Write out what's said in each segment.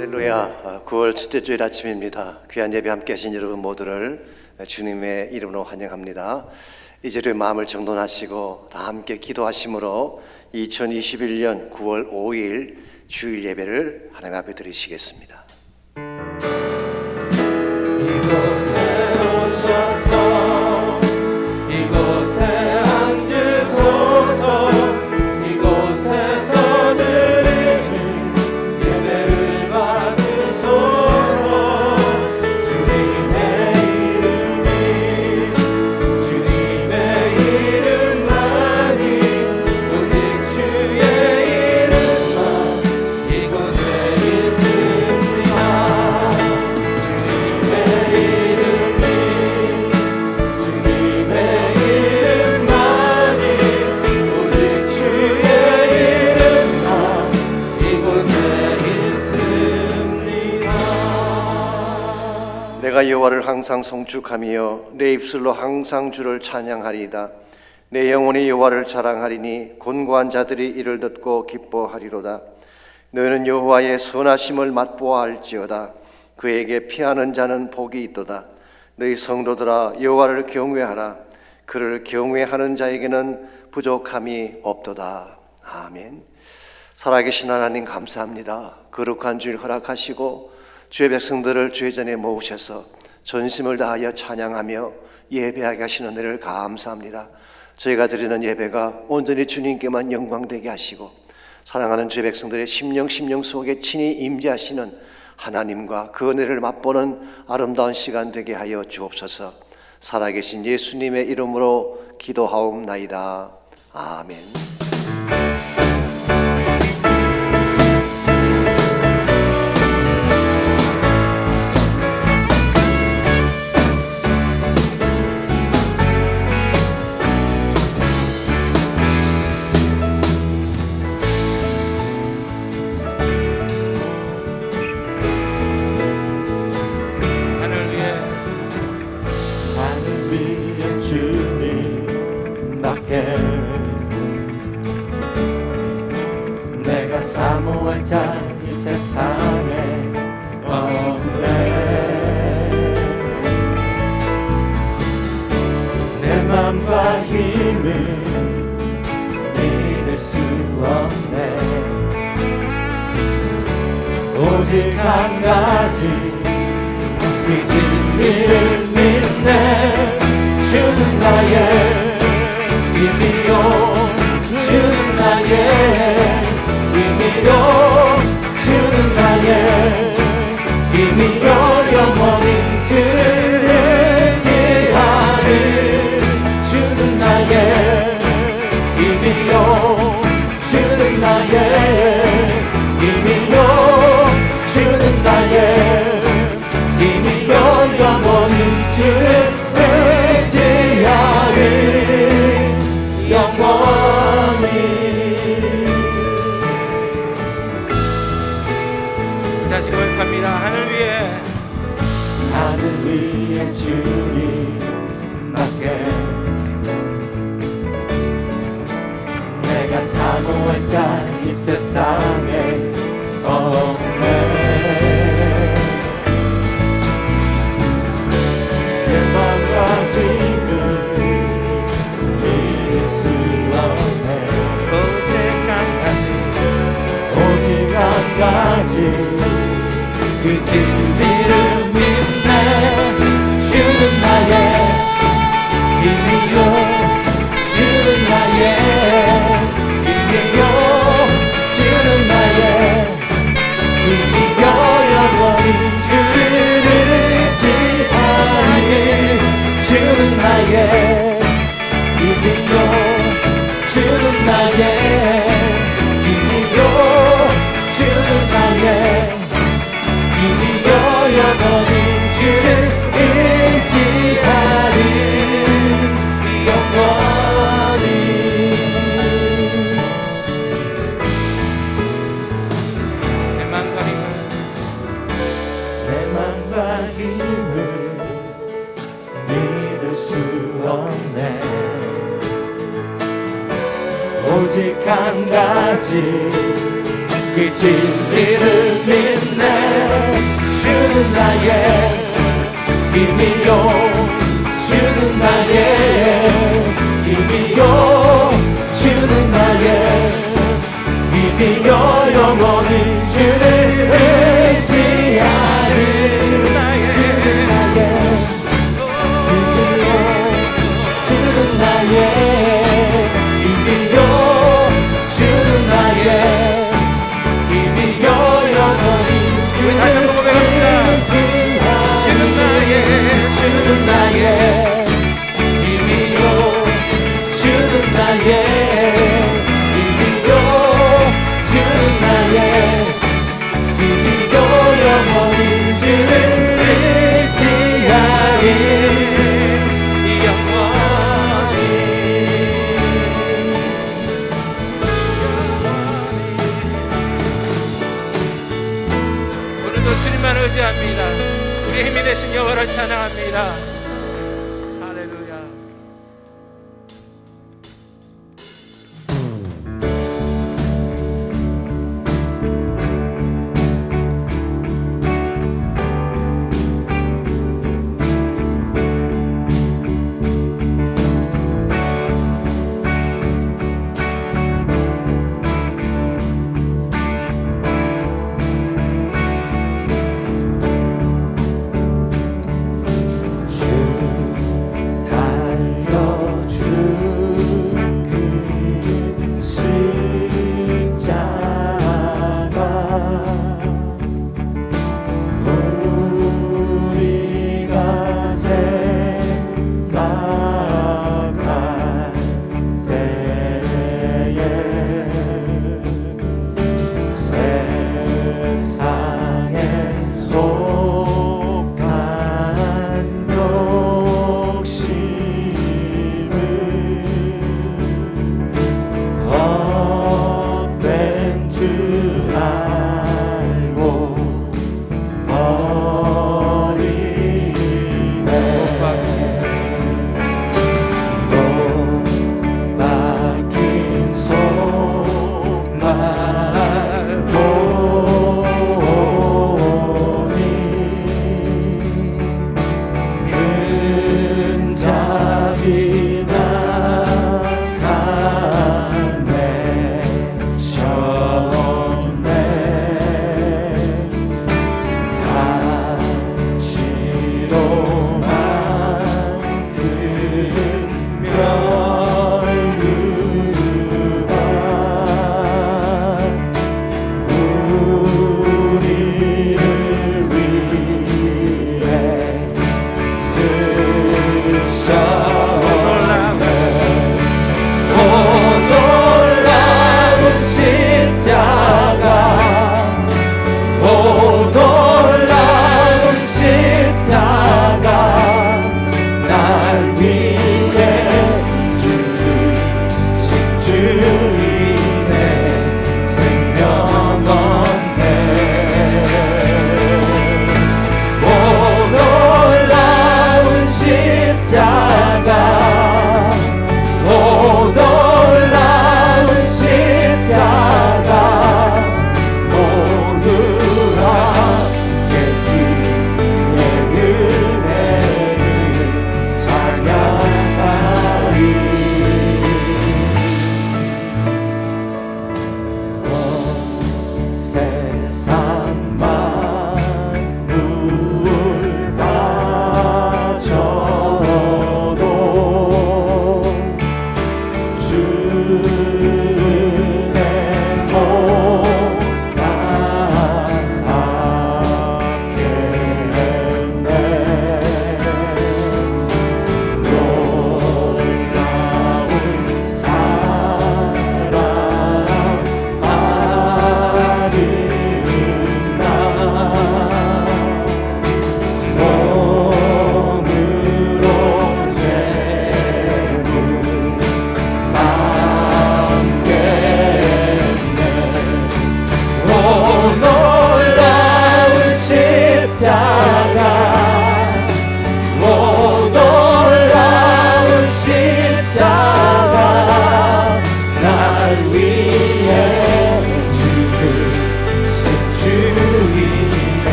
할렐루야. 9월 첫째 주일 아침입니다. 귀한 예배 함께 하신 여러분 모두를 주님의 이름으로 환영합니다. 이 자리에 마음을 정돈하시고 다 함께 기도하심으로 2021년 9월 5일 주일 예배를 하나님 앞에 드리시겠습니다. 이곳에 오셔서 이곳에 앉으소서. 이곳에서 드리는 예배를 받으소서. 주님의 이름이 주님의 이름만이 오직 주의 이름만 이곳에 있습니다. 주님의 이름이 주님의 이름만이 오직 주의 이름만 이곳에 있습니다. 내가 여호와를 항상 송축하며 내 입술로 항상 주를 찬양하리이다. 내 영혼이 여호와를 자랑하리니 곤고한 자들이 이를 듣고 기뻐하리로다. 너희는 여호와의 선하심을 맛보아 알지어다. 그에게 피하는 자는 복이 있도다. 너희 성도들아 여호와를 경외하라. 그를 경외하는 자에게는 부족함이 없도다. 아멘. 살아계신 하나님 감사합니다. 거룩한 주일 허락하시고 주의 백성들을 주의 전에 모으셔서 전심을 다하여 찬양하며 예배하게 하시는 은혜를 감사합니다. 저희가 드리는 예배가 온전히 주님께만 영광되게 하시고 사랑하는 주의 백성들의 심령 속에 친히 임재하시는 하나님과 그 은혜를 맛보는 아름다운 시간 되게 하여 주옵소서. 살아계신 예수님의 이름으로 기도하옵나이다. 아멘. 하늘 위에 주님밖에 내가 사모할 자 이 세상에 없네. 내 맘과 힘을 믿을 수 없네. 오직 한 가지 그 진리를 믿네. 주는 나의 힘이요 주는 나의 힘이요 주는 나의 힘이요 영원히 주를 의지하는 주는 나의 힘이요 주는 나의 힘이요 주는 나의 힘이요 영원히 주를 의지하는 영원히. 다시 고백합니다. 하늘 위에 주님밖에 내가 사모할 자 이 세상에 없네. 내 맘과 힘을 믿을 수 없네. 오직 한 가지 그 진리를 믿네. 주는 나의 힘이요 주는 나의 힘이요 주는 나의 힘이요 영원히 주를 의지하니 주는 나의 힘이요 주는 나의 힘이요 주는 나의 힘이요 영원히 주를 의지하는 영원히. 내 맘과 힘을 믿을 수 없네. 오직 한 가지 그 진리를 믿네. 주를 의지하리 영원히. 오늘도 주님만 의지합니다. 우리 힘이 되신 여호와를 찬양합니다. 할렐루야. 주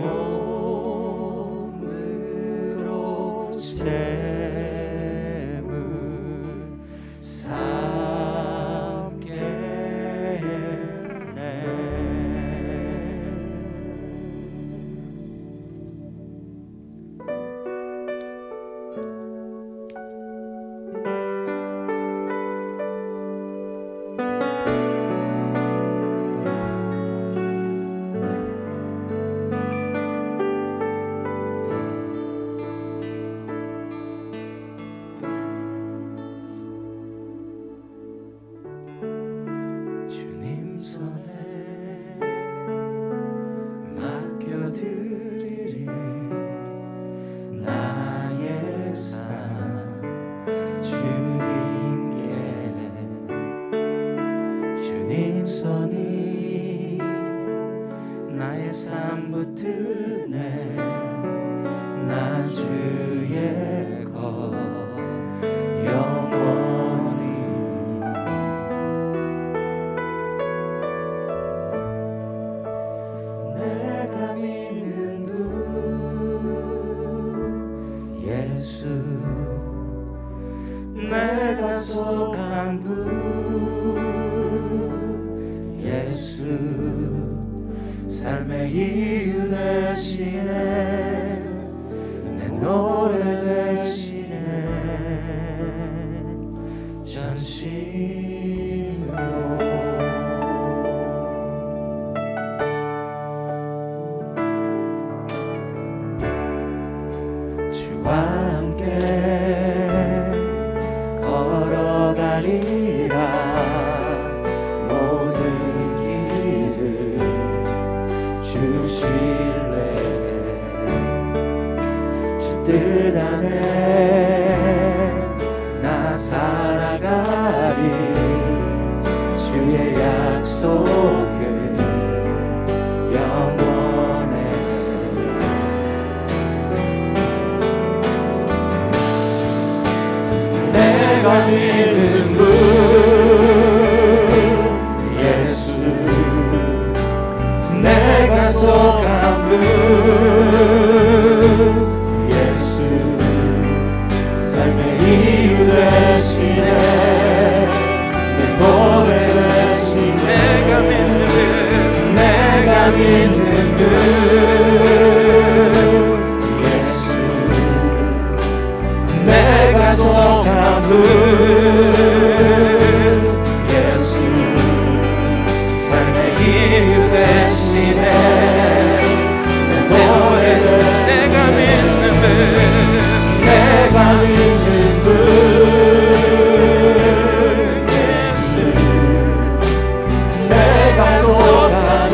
몸으로 재물 삼겠네. 주님 손에 맡겨드리리 나의 삶 주님께. 주님 손이 나의 삶 붙드네. 나 주의 것 영원히. 내가 믿는 분 예수, 내가 속한 분 예수, 삶의 이유 되시네. 내 노래 되시네. 전심으로 주와 함께 걸어가리라. 모든 길을 주 신뢰해. 주 뜻 안에 나 살아가리. 주의 약속은 영원해. 내가 믿는 분 예수, 내가 속한 분 예수, 삶의 이유 되시네. 내 노래 되시네. 내가 믿는 분, 내가 믿는 분 예수, 내가 속한 분 예수, 삶의 이유 되시네. 내 노래 내가 믿는 분, 내가 믿는 분 예수, 내가 속한 분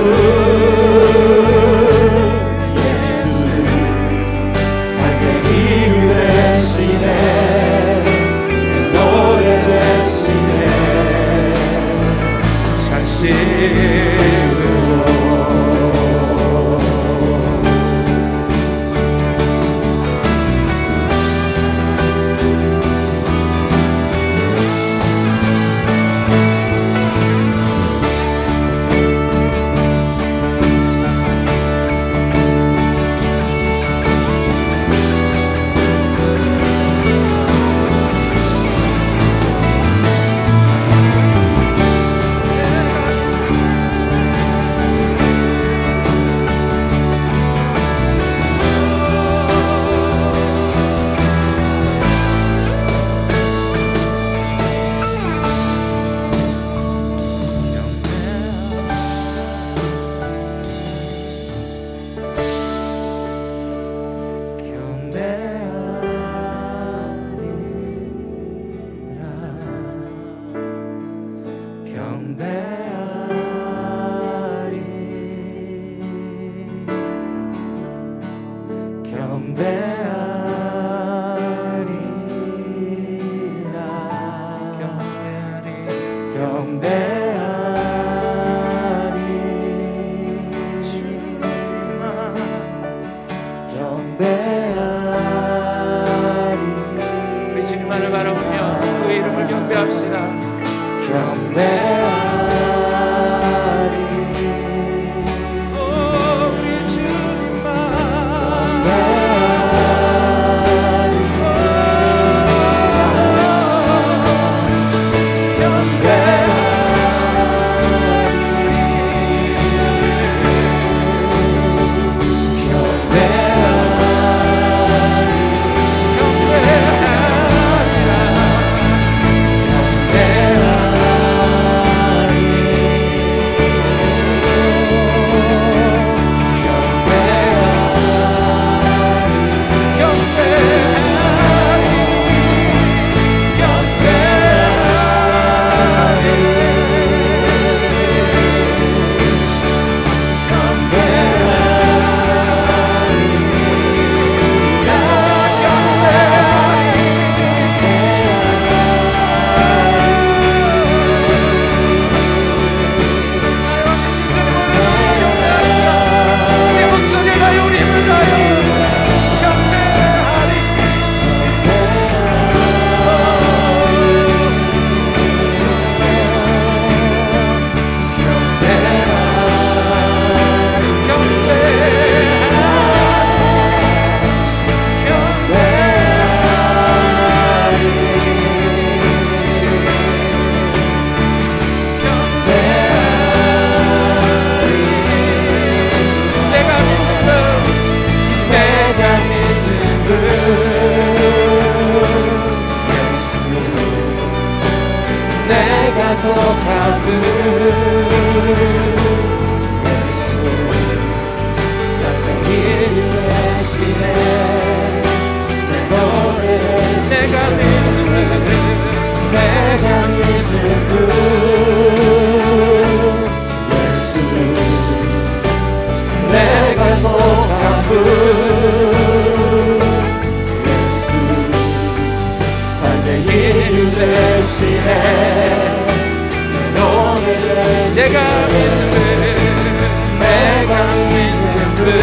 예수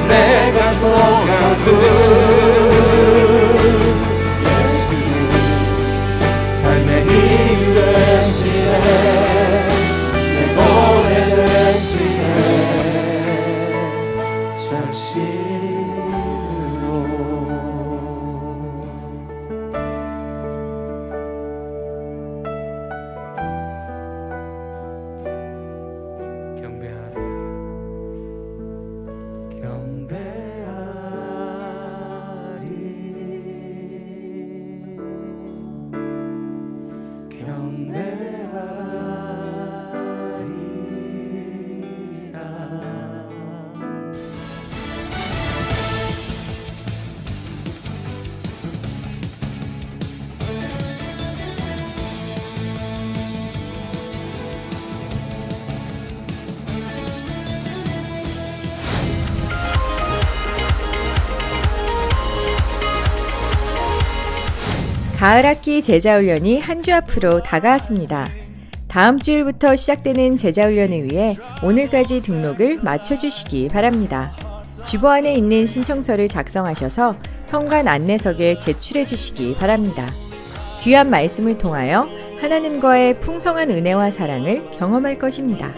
내가 속아도 예수 삶의 이유 되시네 내 노래 되시네 절실로 경배하리 가을학기 제자훈련이 한 주 앞으로 다가왔습니다. 다음 주일부터 시작되는 제자훈련을 위해 오늘까지 등록을 마쳐주시기 바랍니다. 주보안에 있는 신청서를 작성하셔서 현관 안내석에 제출해 주시기 바랍니다. 귀한 말씀을 통하여 하나님과의 풍성한 은혜와 사랑을 경험할 것입니다.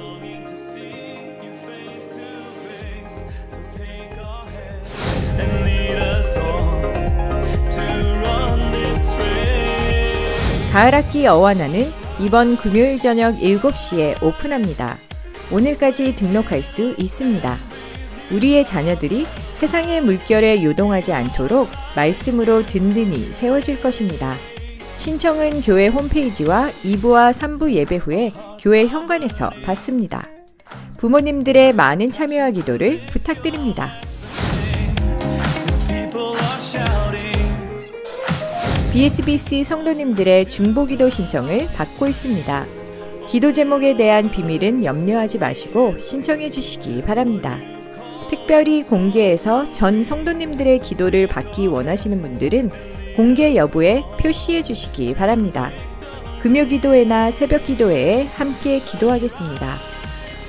가을학기 어원화는 이번 금요일 저녁 7시에 오픈합니다. 오늘까지 등록할 수 있습니다. 우리의 자녀들이 세상의 물결에 요동하지 않도록 말씀으로 든든히 세워질 것입니다. 신청은 교회 홈페이지와 2부와 3부 예배 후에 교회 현관에서 받습니다. 부모님들의 많은 참여와 기도를 부탁드립니다. BSBC 성도님들의 중보기도 신청을 받고 있습니다. 기도 제목에 대한 비밀은 염려하지 마시고 신청해 주시기 바랍니다. 특별히 공개해서 전 성도님들의 기도를 받기 원하시는 분들은 공개 여부에 표시해 주시기 바랍니다. 금요기도회나 새벽기도회에 함께 기도하겠습니다.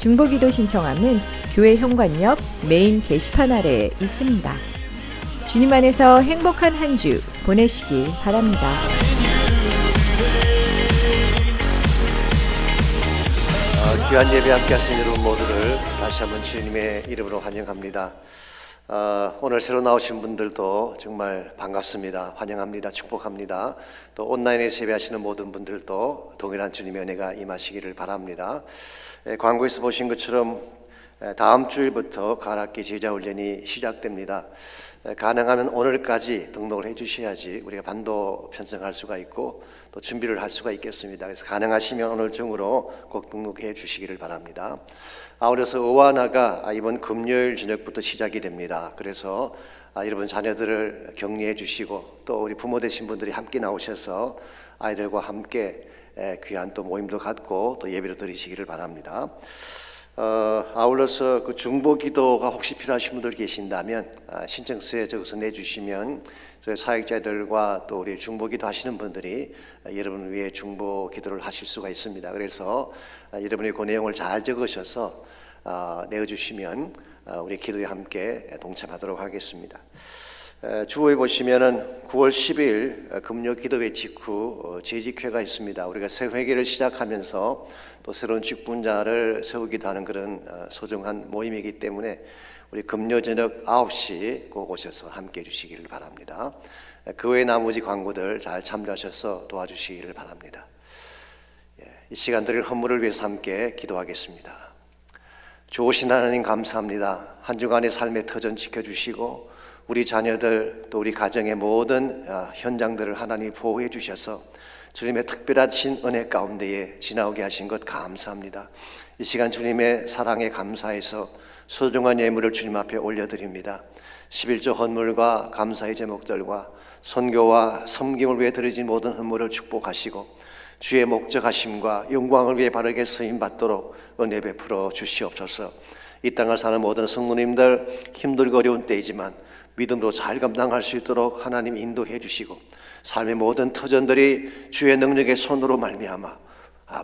중보기도 신청함은 교회 현관 옆 메인 게시판 아래에 있습니다. 주님 안에서 행복한 한 주 보내시길 바랍니다. 귀한 예배 함께 하신 여러분 모두를 다시 한번 주님의 이름으로 환영합니다. 오늘 새로 나오신 분들도 정말 반갑습니다. 환영합니다. 축복합니다. 또 온라인에서 예배하시는 모든 분들도 동일한 주님의 은혜가 임하시기를 바랍니다. 광고에서 보신 것처럼 다음 주일부터 가을학기 제자훈련이 시작됩니다. 가능하면 오늘까지 등록을 해주셔야지 우리가 반도 편성할 수가 있고 또 준비를 할 수가 있겠습니다. 그래서 가능하시면 오늘 중으로 꼭 등록해 주시기를 바랍니다. 아울러서 어원화가 이번 금요일 저녁부터 시작이 됩니다. 그래서 여러분 자녀들을 격려해 주시고 또 우리 부모 되신 분들이 함께 나오셔서 아이들과 함께 귀한 또 모임도 갖고 또 예배를 드리시기를 바랍니다. 아울러서 그 중보 기도가 혹시 필요하신 분들 계신다면 신청서에 적어서 내주시면 저희 사역자들과 또 우리 중보 기도 하시는 분들이 여러분을 위해 중보 기도를 하실 수가 있습니다. 그래서 여러분이 그 내용을 잘 적으셔서 내어주시면 우리 기도에 함께 동참하도록 하겠습니다. 주호에 보시면은 9월 10일 금요 기도회 직후 재직회가 있습니다. 우리가 새 회계를 시작하면서 또 새로운 직분자를 세우기도 하는 그런 소중한 모임이기 때문에 우리 금요 저녁 9시 꼭 오셔서 함께 해주시기를 바랍니다. 그 외 나머지 광고들 잘 참조하셔서 도와주시기를 바랍니다. 이 시간 드릴 헌물을 위해서 함께 기도하겠습니다. 좋으신 하나님 감사합니다. 한 주간의 삶의 터전 지켜주시고 우리 자녀들 또 우리 가정의 모든 현장들을 하나님이 보호해 주셔서 주님의 특별하신 은혜 가운데에 지나오게 하신 것 감사합니다. 이 시간 주님의 사랑에 감사해서 소중한 예물을 주님 앞에 올려드립니다. 11조 헌물과 감사의 제목들과 선교와 섬김을 위해 드려진 모든 헌물을 축복하시고 주의 목적하심과 영광을 위해 바르게 쓰임받도록 은혜 베풀어 주시옵소서. 이 땅을 사는 모든 성도님들 힘들고 어려운 때이지만 믿음으로 잘 감당할 수 있도록 하나님 인도해 주시고 삶의 모든 터전들이 주의 능력의 손으로 말미암아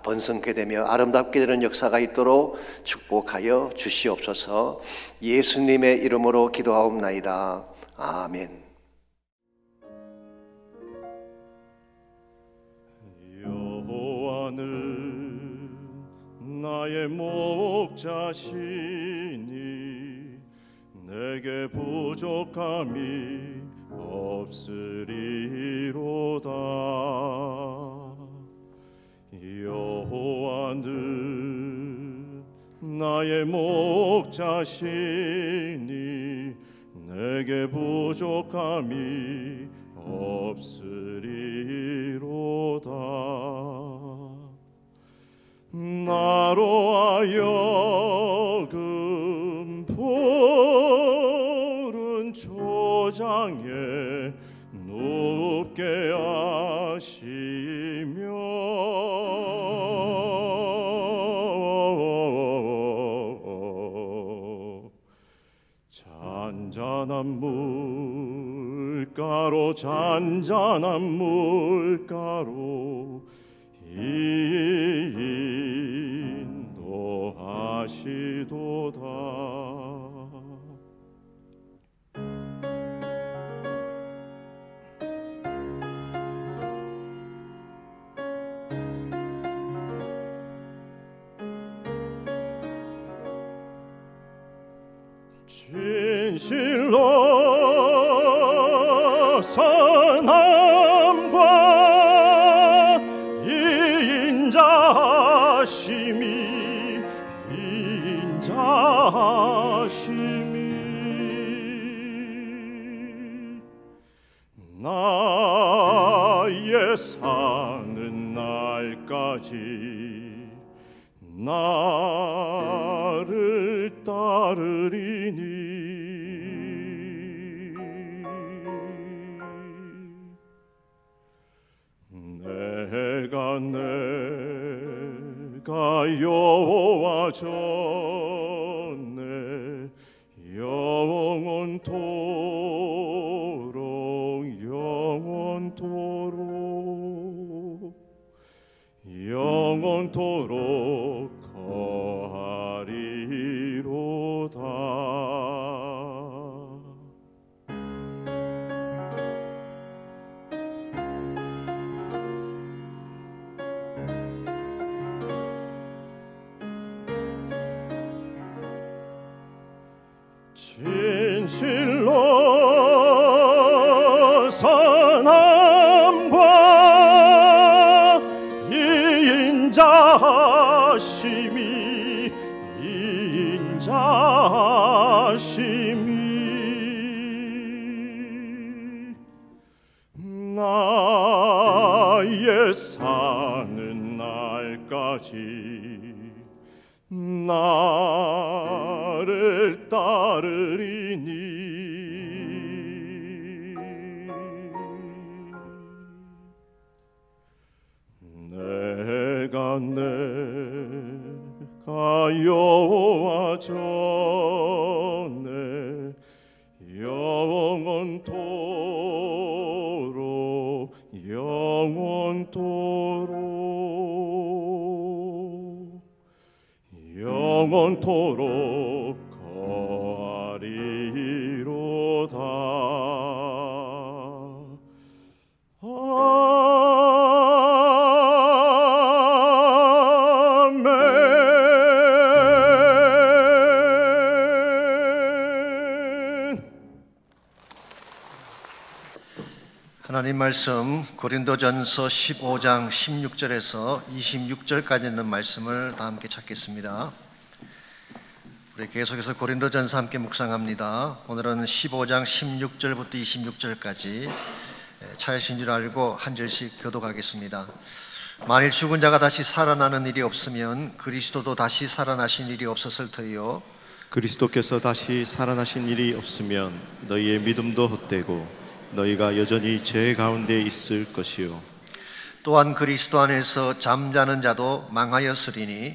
번성케 되며 아름답게 되는 역사가 있도록 축복하여 주시옵소서. 예수님의 이름으로 기도하옵나이다. 아멘. 여호와는 나의 목자시니 내게 부족함이 없으리로다. 여호와는 나의 목자시니 내게 부족함이 없으리로다. 나로 하여금 푸른 초장에 눕게 하시며 잔잔한 물가로 인도하시도다. 진실로 선함과 인자하심이 나의 사는 날까지 나를 따르리니 내가 여호와 전에 영원토록 거하리로다. 진실로 선함과 인자하심이 나의 사는 날까지 나를 따르리니 내가 여호와 전에 영원토록 거하리로다. 하나님 말씀 고린도전서 15장 16절에서 26절까지 있는 말씀을 다 함께 찾겠습니다. 우리 계속해서 고린도전서 함께 묵상합니다. 오늘은 15장 16절부터 26절까지 차이신 줄 알고 한 절씩 교독하겠습니다. 만일 죽은 자가 다시 살아나는 일이 없으면 그리스도도 다시 살아나신 일이 없었을 터이요 그리스도께서 다시 살아나신 일이 없으면 너희의 믿음도 헛되고 너희가 여전히 죄 가운데 있을 것이요 또한 그리스도 안에서 잠자는 자도 망하였으리니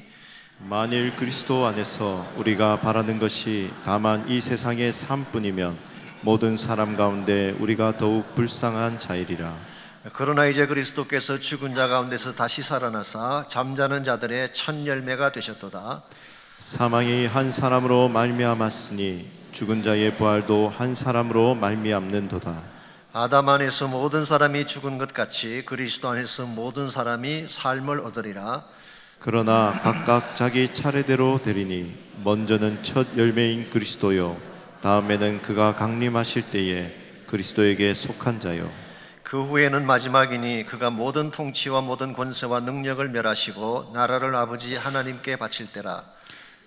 만일 그리스도 안에서 우리가 바라는 것이 다만 이 세상의 삶뿐이면 모든 사람 가운데 우리가 더욱 불쌍한 자이리라. 그러나 이제 그리스도께서 죽은 자 가운데서 다시 살아나사 잠자는 자들의 첫 열매가 되셨도다. 사망이 한 사람으로 말미암았으니 죽은 자의 부활도 한 사람으로 말미암는도다. 아담 안에서 모든 사람이 죽은 것 같이 그리스도 안에서 모든 사람이 삶을 얻으리라. 그러나 각각 자기 차례대로 되리니 먼저는 첫 열매인 그리스도요 다음에는 그가 강림하실 때에 그리스도에게 속한 자요 그 후에는 마지막이니 그가 모든 통치와 모든 권세와 능력을 멸하시고 나라를 아버지 하나님께 바칠 때라.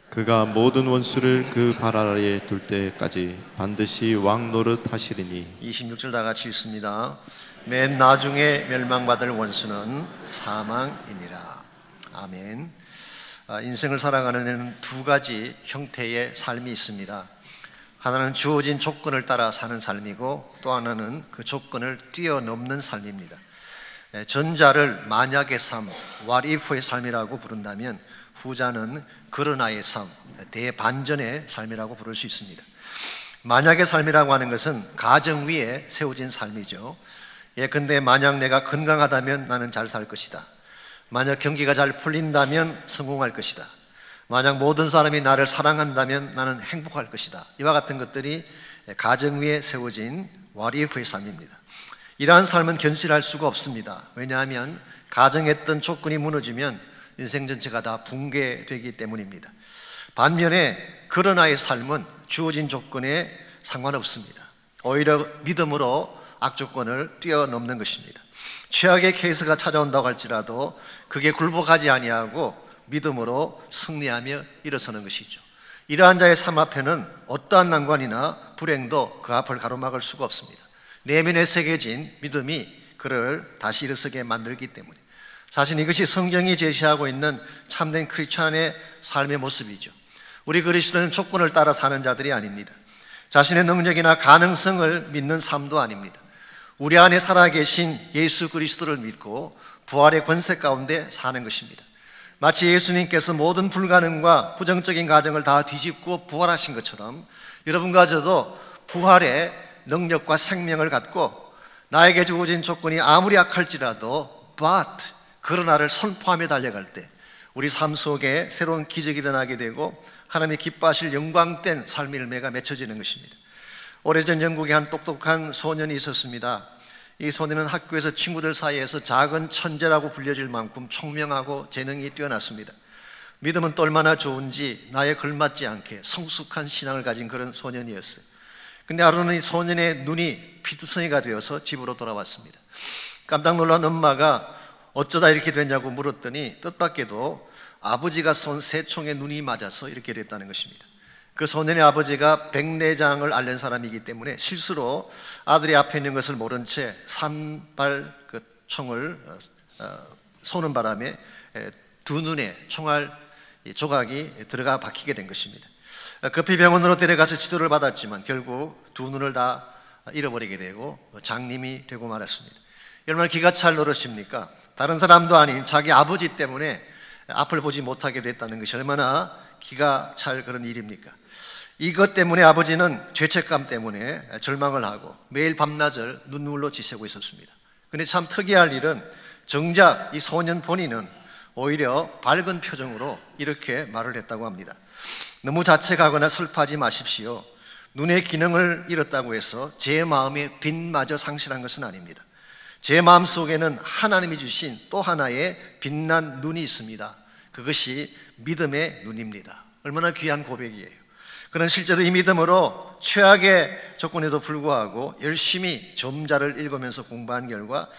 그가 모든 원수를 그 발 아래에 둘 때까지 반드시 왕 노릇 하시리니. 26절 다 같이 읽습니다. 맨 나중에 멸망받을 원수는 사망이니라. 아멘. 인생을 살아가는 데는 두 가지 형태의 삶이 있습니다. 하나는 주어진 조건을 따라 사는 삶이고 또 하나는 그 조건을 뛰어넘는 삶입니다. 전자를 만약의 삶, what if의 삶이라고 부른다면 후자는 그러나의 삶, 대반전의 삶이라고 부를 수 있습니다. 만약의 삶이라고 하는 것은 가정 위에 세워진 삶이죠. 예컨대 만약 내가 건강하다면 나는 잘 살 것이다. 만약 경기가 잘 풀린다면 성공할 것이다. 만약 모든 사람이 나를 사랑한다면 나는 행복할 것이다. 이와 같은 것들이 가정 위에 세워진 what if의 삶입니다. 이러한 삶은 견실할 수가 없습니다. 왜냐하면 가정했던 조건이 무너지면 인생 전체가 다 붕괴되기 때문입니다. 반면에 그러나의 삶은 주어진 조건에 상관없습니다. 오히려 믿음으로 악조건을 뛰어넘는 것입니다. 최악의 케이스가 찾아온다고 할지라도 그게 굴복하지 아니하고 믿음으로 승리하며 일어서는 것이죠. 이러한 자의 삶 앞에는 어떠한 난관이나 불행도 그 앞을 가로막을 수가 없습니다. 내면에 새겨진 믿음이 그를 다시 일어서게 만들기 때문에 사실 이것이 성경이 제시하고 있는 참된 크리스찬의 삶의 모습이죠. 우리 그리스도는 조건을 따라 사는 자들이 아닙니다. 자신의 능력이나 가능성을 믿는 삶도 아닙니다. 우리 안에 살아계신 예수 그리스도를 믿고 부활의 권세 가운데 사는 것입니다. 마치 예수님께서 모든 불가능과 부정적인 가정을 다 뒤집고 부활하신 것처럼 여러분과 저도 부활의 능력과 생명을 갖고 나에게 주어진 조건이 아무리 악할지라도 but 그러나를 선포하며 달려갈 때 우리 삶 속에 새로운 기적이 일어나게 되고 하나님이 기뻐하실 영광된 삶의 열매가 맺혀지는 것입니다. 오래전 영국에 한 똑똑한 소년이 있었습니다. 이 소년은 학교에서 친구들 사이에서 작은 천재라고 불려질 만큼 총명하고 재능이 뛰어났습니다. 믿음은 또 얼마나 좋은지 나에 걸맞지 않게 성숙한 신앙을 가진 그런 소년이었어요. 근데 하루는 이 소년의 눈이 피투성이가 되어서 집으로 돌아왔습니다. 깜짝 놀란 엄마가 어쩌다 이렇게 됐냐고 물었더니 뜻밖에도 아버지가 쏜 새총에 눈이 맞아서 이렇게 됐다는 것입니다. 그 소년의 아버지가 백내장을 앓는 사람이기 때문에 실수로 아들이 앞에 있는 것을 모른 채 산발 그 총을 쏘는 바람에 두 눈에 총알 조각이 들어가 박히게 된 것입니다. 급히 병원으로 데려가서 치료를 받았지만 결국 두 눈을 다 잃어버리게 되고 장님이 되고 말았습니다. 얼마나 기가 찰 노릇입니까? 다른 사람도 아닌 자기 아버지 때문에 앞을 보지 못하게 됐다는 것이 얼마나 기가 찰 그런 일입니까? 이것 때문에 아버지는 죄책감 때문에 절망을 하고 매일 밤낮을 눈물로 지새고 있었습니다. 그런데 참 특이할 일은 정작 이 소년 본인은 오히려 밝은 표정으로 이렇게 말을 했다고 합니다. 너무 자책하거나 슬퍼하지 마십시오. 눈의 기능을 잃었다고 해서 제 마음의 빛마저 상실한 것은 아닙니다. 제 마음 속에는 하나님이 주신 또 하나의 빛난 눈이 있습니다. 그것이 믿음의 눈입니다. 얼마나 귀한 고백이에요. 그는 실제로 이 믿음으로 최악의 조건에도 불구하고 열심히 점자를 읽으면서 공부한 결과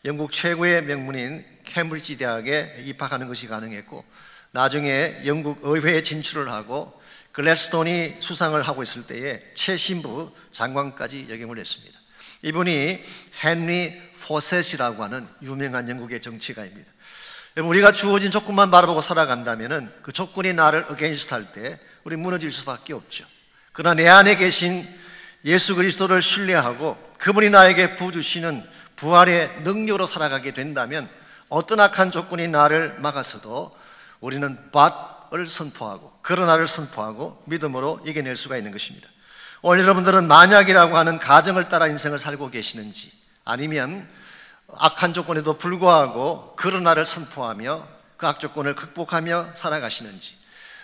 영국 최고의 명문인 캠브리지 대학에 입학하는 것이 가능했고 나중에 영국 의회에 진출을 하고 글래스톤이 수상을 하고 있을 때에 최신부 장관까지 역임을 했습니다. 이분이 헨리 포셋이라고 하는 유명한 영국의 정치가입니다. 여러분, 우리가 주어진 조건만 바라보고 살아간다면 그 조건이 나를 어게인스트 할 때 우리 무너질 수밖에 없죠. 그러나 내 안에 계신 예수 그리스도를 신뢰하고 그분이 나에게 부어주시는 부활의 능력으로 살아가게 된다면 어떤 악한 조건이 나를 막아서도 우리는 but을 선포하고 그러나를 선포하고 믿음으로 이겨낼 수가 있는 것입니다. 오늘 여러분들은 만약이라고 하는 가정을 따라 인생을 살고 계시는지 아니면 악한 조건에도 불구하고 그러나를 선포하며 그 악조건을 극복하며 살아가시는지,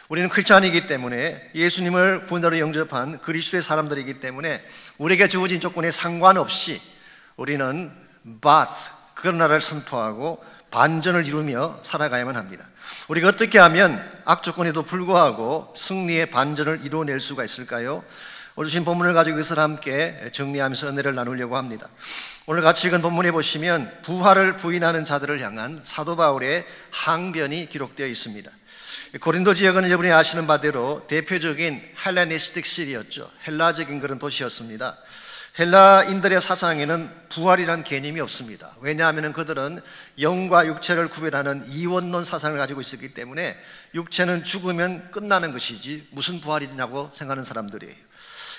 우리는 크리스찬이기 때문에 예수님을 구원자로 영접한 그리스도의 사람들이기 때문에 우리에게 주어진 조건에 상관없이 우리는 그러나를 선포하고 반전을 이루며 살아가야만 합니다. 우리가 어떻게 하면 악조건에도 불구하고 승리의 반전을 이루어낼 수가 있을까요? 오늘 주신 본문을 가지고 이것을 함께 정리하면서 은혜를 나누려고 합니다. 오늘 같이 읽은 본문에 보시면 부활을 부인하는 자들을 향한 사도 바울의 항변이 기록되어 있습니다. 고린도 지역은 여러분이 아시는 바대로 대표적인 헬레니스틱 시리였죠. 헬라적인 그런 도시였습니다. 헬라인들의 사상에는 부활이란 개념이 없습니다. 왜냐하면 그들은 영과 육체를 구별하는 이원론 사상을 가지고 있었기 때문에 육체는 죽으면 끝나는 것이지 무슨 부활이냐고 생각하는 사람들이에요.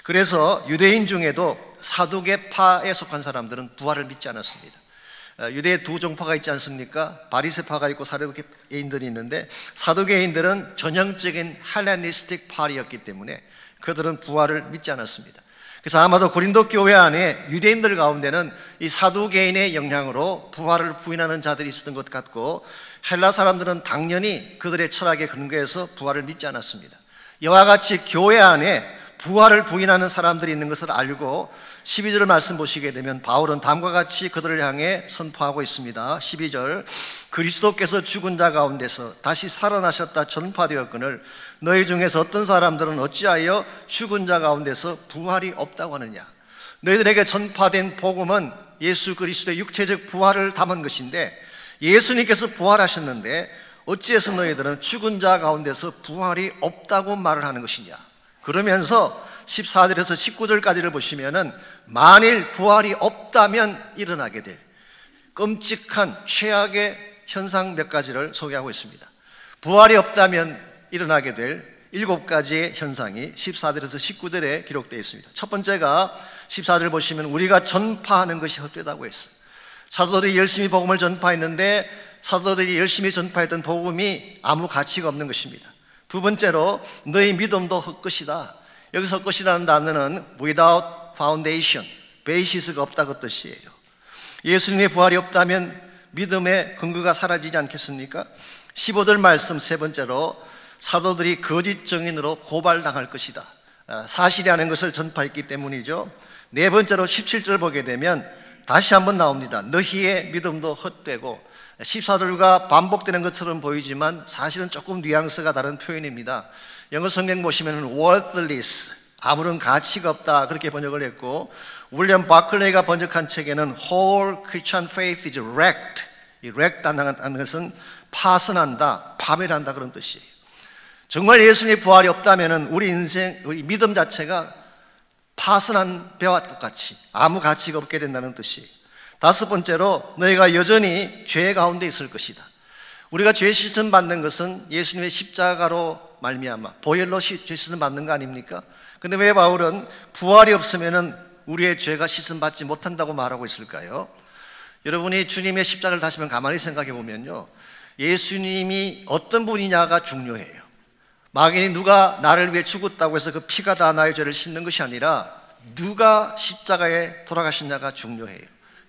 그래서 유대인 중에도 사두개파에 속한 사람들은 부활을 믿지 않았습니다. 유대에 두 종파가 있지 않습니까? 바리새파가 있고 사두개인들이 있는데, 사두개인들은 전형적인 헬레니스틱 파리였기 때문에 그들은 부활을 믿지 않았습니다. 그래서 아마도 고린도 교회 안에 유대인들 가운데는 이 사두개인의 영향으로 부활을 부인하는 자들이 있었던 것 같고, 헬라 사람들은 당연히 그들의 철학에 근거해서 부활을 믿지 않았습니다. 이와 같이 교회 안에 부활을 부인하는 사람들이 있는 것을 알고 12절 말씀 보시게 되면 바울은 다음과 같이 그들을 향해 선포하고 있습니다. 12절, 그리스도께서 죽은 자 가운데서 다시 살아나셨다 전파되었거늘 너희 중에서 어떤 사람들은 어찌하여 죽은 자 가운데서 부활이 없다고 하느냐. 너희들에게 전파된 복음은 예수 그리스도의 육체적 부활을 담은 것인데, 예수님께서 부활하셨는데 어찌해서 너희들은 죽은 자 가운데서 부활이 없다고 말을 하는 것이냐. 그러면서 14절에서 19절까지를 보시면은 만일 부활이 없다면 일어나게 될 끔찍한 최악의 현상 몇 가지를 소개하고 있습니다. 부활이 없다면 일어나게 될 7가지의 현상이 14절에서 19절에 기록되어 있습니다. 첫 번째가 14절 보시면 우리가 전파하는 것이 헛되다고 했어요. 사도들이 열심히 복음을 전파했는데 사도들이 열심히 전파했던 복음이 아무 가치가 없는 것입니다. 두 번째로 너희 믿음도 헛것이다. 여기서 헛것이라는 단어는 without foundation, 베이시스가 없다 그 뜻이에요. 예수님의 부활이 없다면 믿음의 근거가 사라지지 않겠습니까? 15절 말씀 세 번째로 사도들이 거짓 증인으로 고발당할 것이다. 사실이라는 것을 전파했기 때문이죠. 네 번째로 17절 보게 되면 다시 한번 나옵니다. 너희의 믿음도 헛되고, 14절과 반복되는 것처럼 보이지만 사실은 조금 뉘앙스가 다른 표현입니다. 영어 성경 보시면 worthless, 아무런 가치가 없다 그렇게 번역을 했고, 윌리엄 바클레이가 번역한 책에는 whole Christian faith is wrecked, 이 wrecked라는 것은 파손한다, 파멸한다 그런 뜻이에요. 정말 예수님의 부활이 없다면 우리 인생, 우리 믿음 자체가 파손한 배와 똑같이 아무 가치가 없게 된다는 뜻이에요. 다섯 번째로 너희가 여전히 죄 가운데 있을 것이다. 우리가 죄 씻음 받는 것은 예수님의 십자가로 말미암아 보혈로 죄 씻음 받는 거 아닙니까? 근데 왜 바울은 부활이 없으면 우리의 죄가 씻음 받지 못한다고 말하고 있을까요? 여러분이 주님의 십자가를 다시 한번 가만히 생각해 보면요, 예수님이 어떤 분이냐가 중요해요. 막연히 누가 나를 위해 죽었다고 해서 그 피가 다 나의 죄를 씻는 것이 아니라 누가 십자가에 돌아가시냐가 중요해요.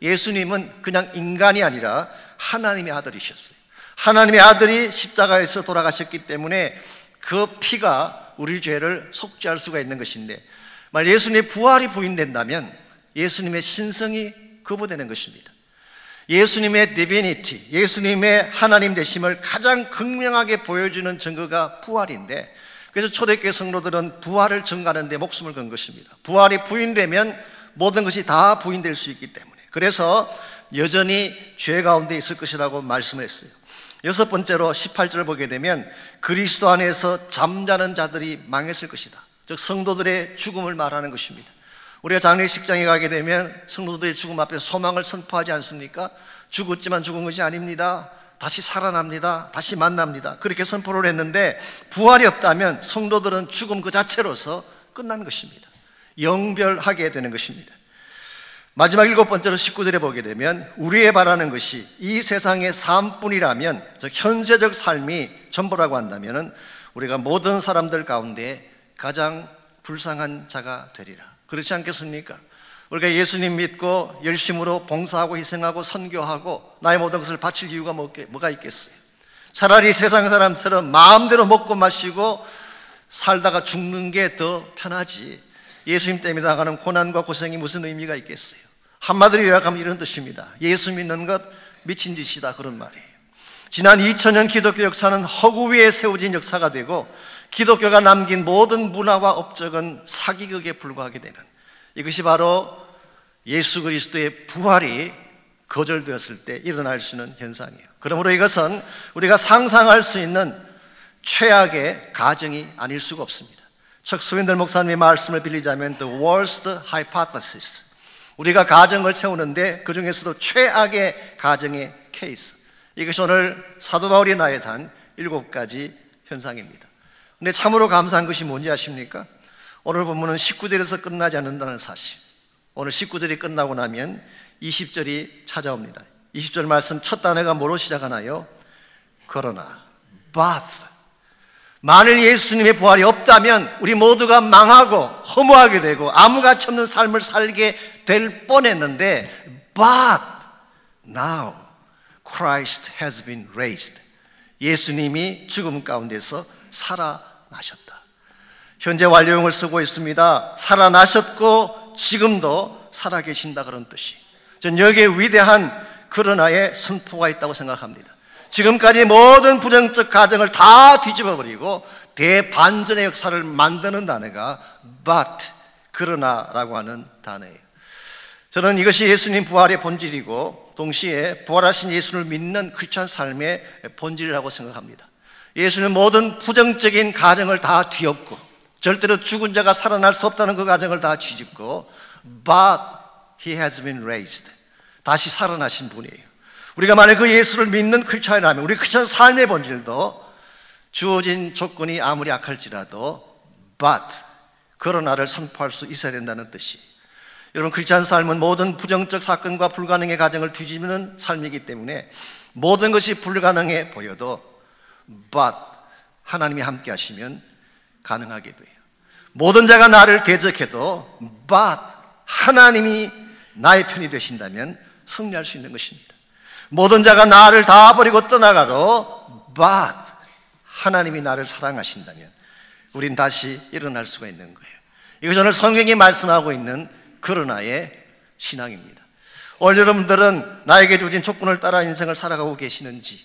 예수님은 그냥 인간이 아니라 하나님의 아들이셨어요. 하나님의 아들이 십자가에서 돌아가셨기 때문에 그 피가 우리 죄를 속죄할 수가 있는 것인데, 만약 예수님의 부활이 부인된다면 예수님의 신성이 거부되는 것입니다. 예수님의 디비니티, 예수님의 하나님 되심을 가장 극명하게 보여주는 증거가 부활인데, 그래서 초대교회 성도들은 부활을 증거하는 데 목숨을 건 것입니다. 부활이 부인되면 모든 것이 다 부인될 수 있기 때문에, 그래서 여전히 죄 가운데 있을 것이라고 말씀을 했어요. 여섯 번째로 18절을 보게 되면 그리스도 안에서 잠자는 자들이 망했을 것이다. 즉 성도들의 죽음을 말하는 것입니다. 우리가 장례식장에 가게 되면 성도들의 죽음 앞에 소망을 선포하지 않습니까? 죽었지만 죽은 것이 아닙니다. 다시 살아납니다. 다시 만납니다. 그렇게 선포를 했는데 부활이 없다면 성도들은 죽음 그 자체로서 끝난 것입니다. 영별하게 되는 것입니다. 마지막 7번째로 19절에 보게 되면 우리의 바라는 것이 이 세상의 삶뿐이라면, 즉 현세적 삶이 전부라고 한다면 우리가 모든 사람들 가운데 가장 불쌍한 자가 되리라. 그렇지 않겠습니까? 우리가 예수님 믿고 열심으로 봉사하고 희생하고 선교하고 나의 모든 것을 바칠 이유가 뭐가 있겠어요? 차라리 세상 사람처럼 마음대로 먹고 마시고 살다가 죽는 게 더 편하지, 예수님 때문에 나가는 고난과 고생이 무슨 의미가 있겠어요? 한마디로 요약하면 이런 뜻입니다. 예수 믿는 것 미친 짓이다, 그런 말이에요. 지난 2000년 기독교 역사는 허구 위에 세워진 역사가 되고 기독교가 남긴 모든 문화와 업적은 사기극에 불과하게 되는, 이것이 바로 예수 그리스도의 부활이 거절되었을 때 일어날 수 있는 현상이에요. 그러므로 이것은 우리가 상상할 수 있는 최악의 가정이 아닐 수가 없습니다. 척 스윈들 목사님의 말씀을 빌리자면 The worst hypothesis, 우리가 가정을 세우는데 그 중에서도 최악의 가정의 케이스, 이것이 오늘 사도 바울이 나열한 7가지 현상입니다. 근데 참으로 감사한 것이 뭔지 아십니까? 오늘 본문은 19절에서 끝나지 않는다는 사실. 오늘 19절이 끝나고 나면 20절이 찾아옵니다. 20절 말씀 첫 단어가 뭐로 시작하나요? 그러나, but. 만일 예수님의 부활이 없다면 우리 모두가 망하고 허무하게 되고 아무 가치 없는 삶을 살게 될 뻔했는데, but now Christ has been raised. 예수님이 죽음 가운데서 살아나셨다. 현재 완료형을 쓰고 있습니다. 살아나셨고 지금도 살아계신다, 그런 뜻이. 전 여기에 위대한 그러나의 선포가 있다고 생각합니다. 지금까지 모든 부정적 가정을 다 뒤집어버리고 대반전의 역사를 만드는 단어가 but, 그러나라고 하는 단어예요. 저는 이것이 예수님 부활의 본질이고 동시에 부활하신 예수를 믿는 크리스찬 삶의 본질이라고 생각합니다. 예수는 모든 부정적인 가정을 다 뒤엎고 절대로 죽은 자가 살아날 수 없다는 그 가정을 다 뒤집고 but he has been raised, 다시 살아나신 분이에요. 우리가 만약 그 예수를 믿는 크리스찬이라면 우리 크리스찬 삶의 본질도 주어진 조건이 아무리 악할지라도 but, 그러나를 선포할 수 있어야 된다는 뜻이. 여러분, 크리스찬 삶은 모든 부정적 사건과 불가능의 가정을 뒤집는 삶이기 때문에 모든 것이 불가능해 보여도 but 하나님이 함께 하시면 가능하게 돼요. 모든 자가 나를 대적해도 but 하나님이 나의 편이 되신다면 승리할 수 있는 것입니다. 모든 자가 나를 다 버리고 떠나가도 but 하나님이 나를 사랑하신다면 우린 다시 일어날 수가 있는 거예요. 이것이 오늘 성경이 말씀하고 있는 그러나의 신앙입니다. 오늘 여러분들은 나에게 주어진 조건을 따라 인생을 살아가고 계시는지,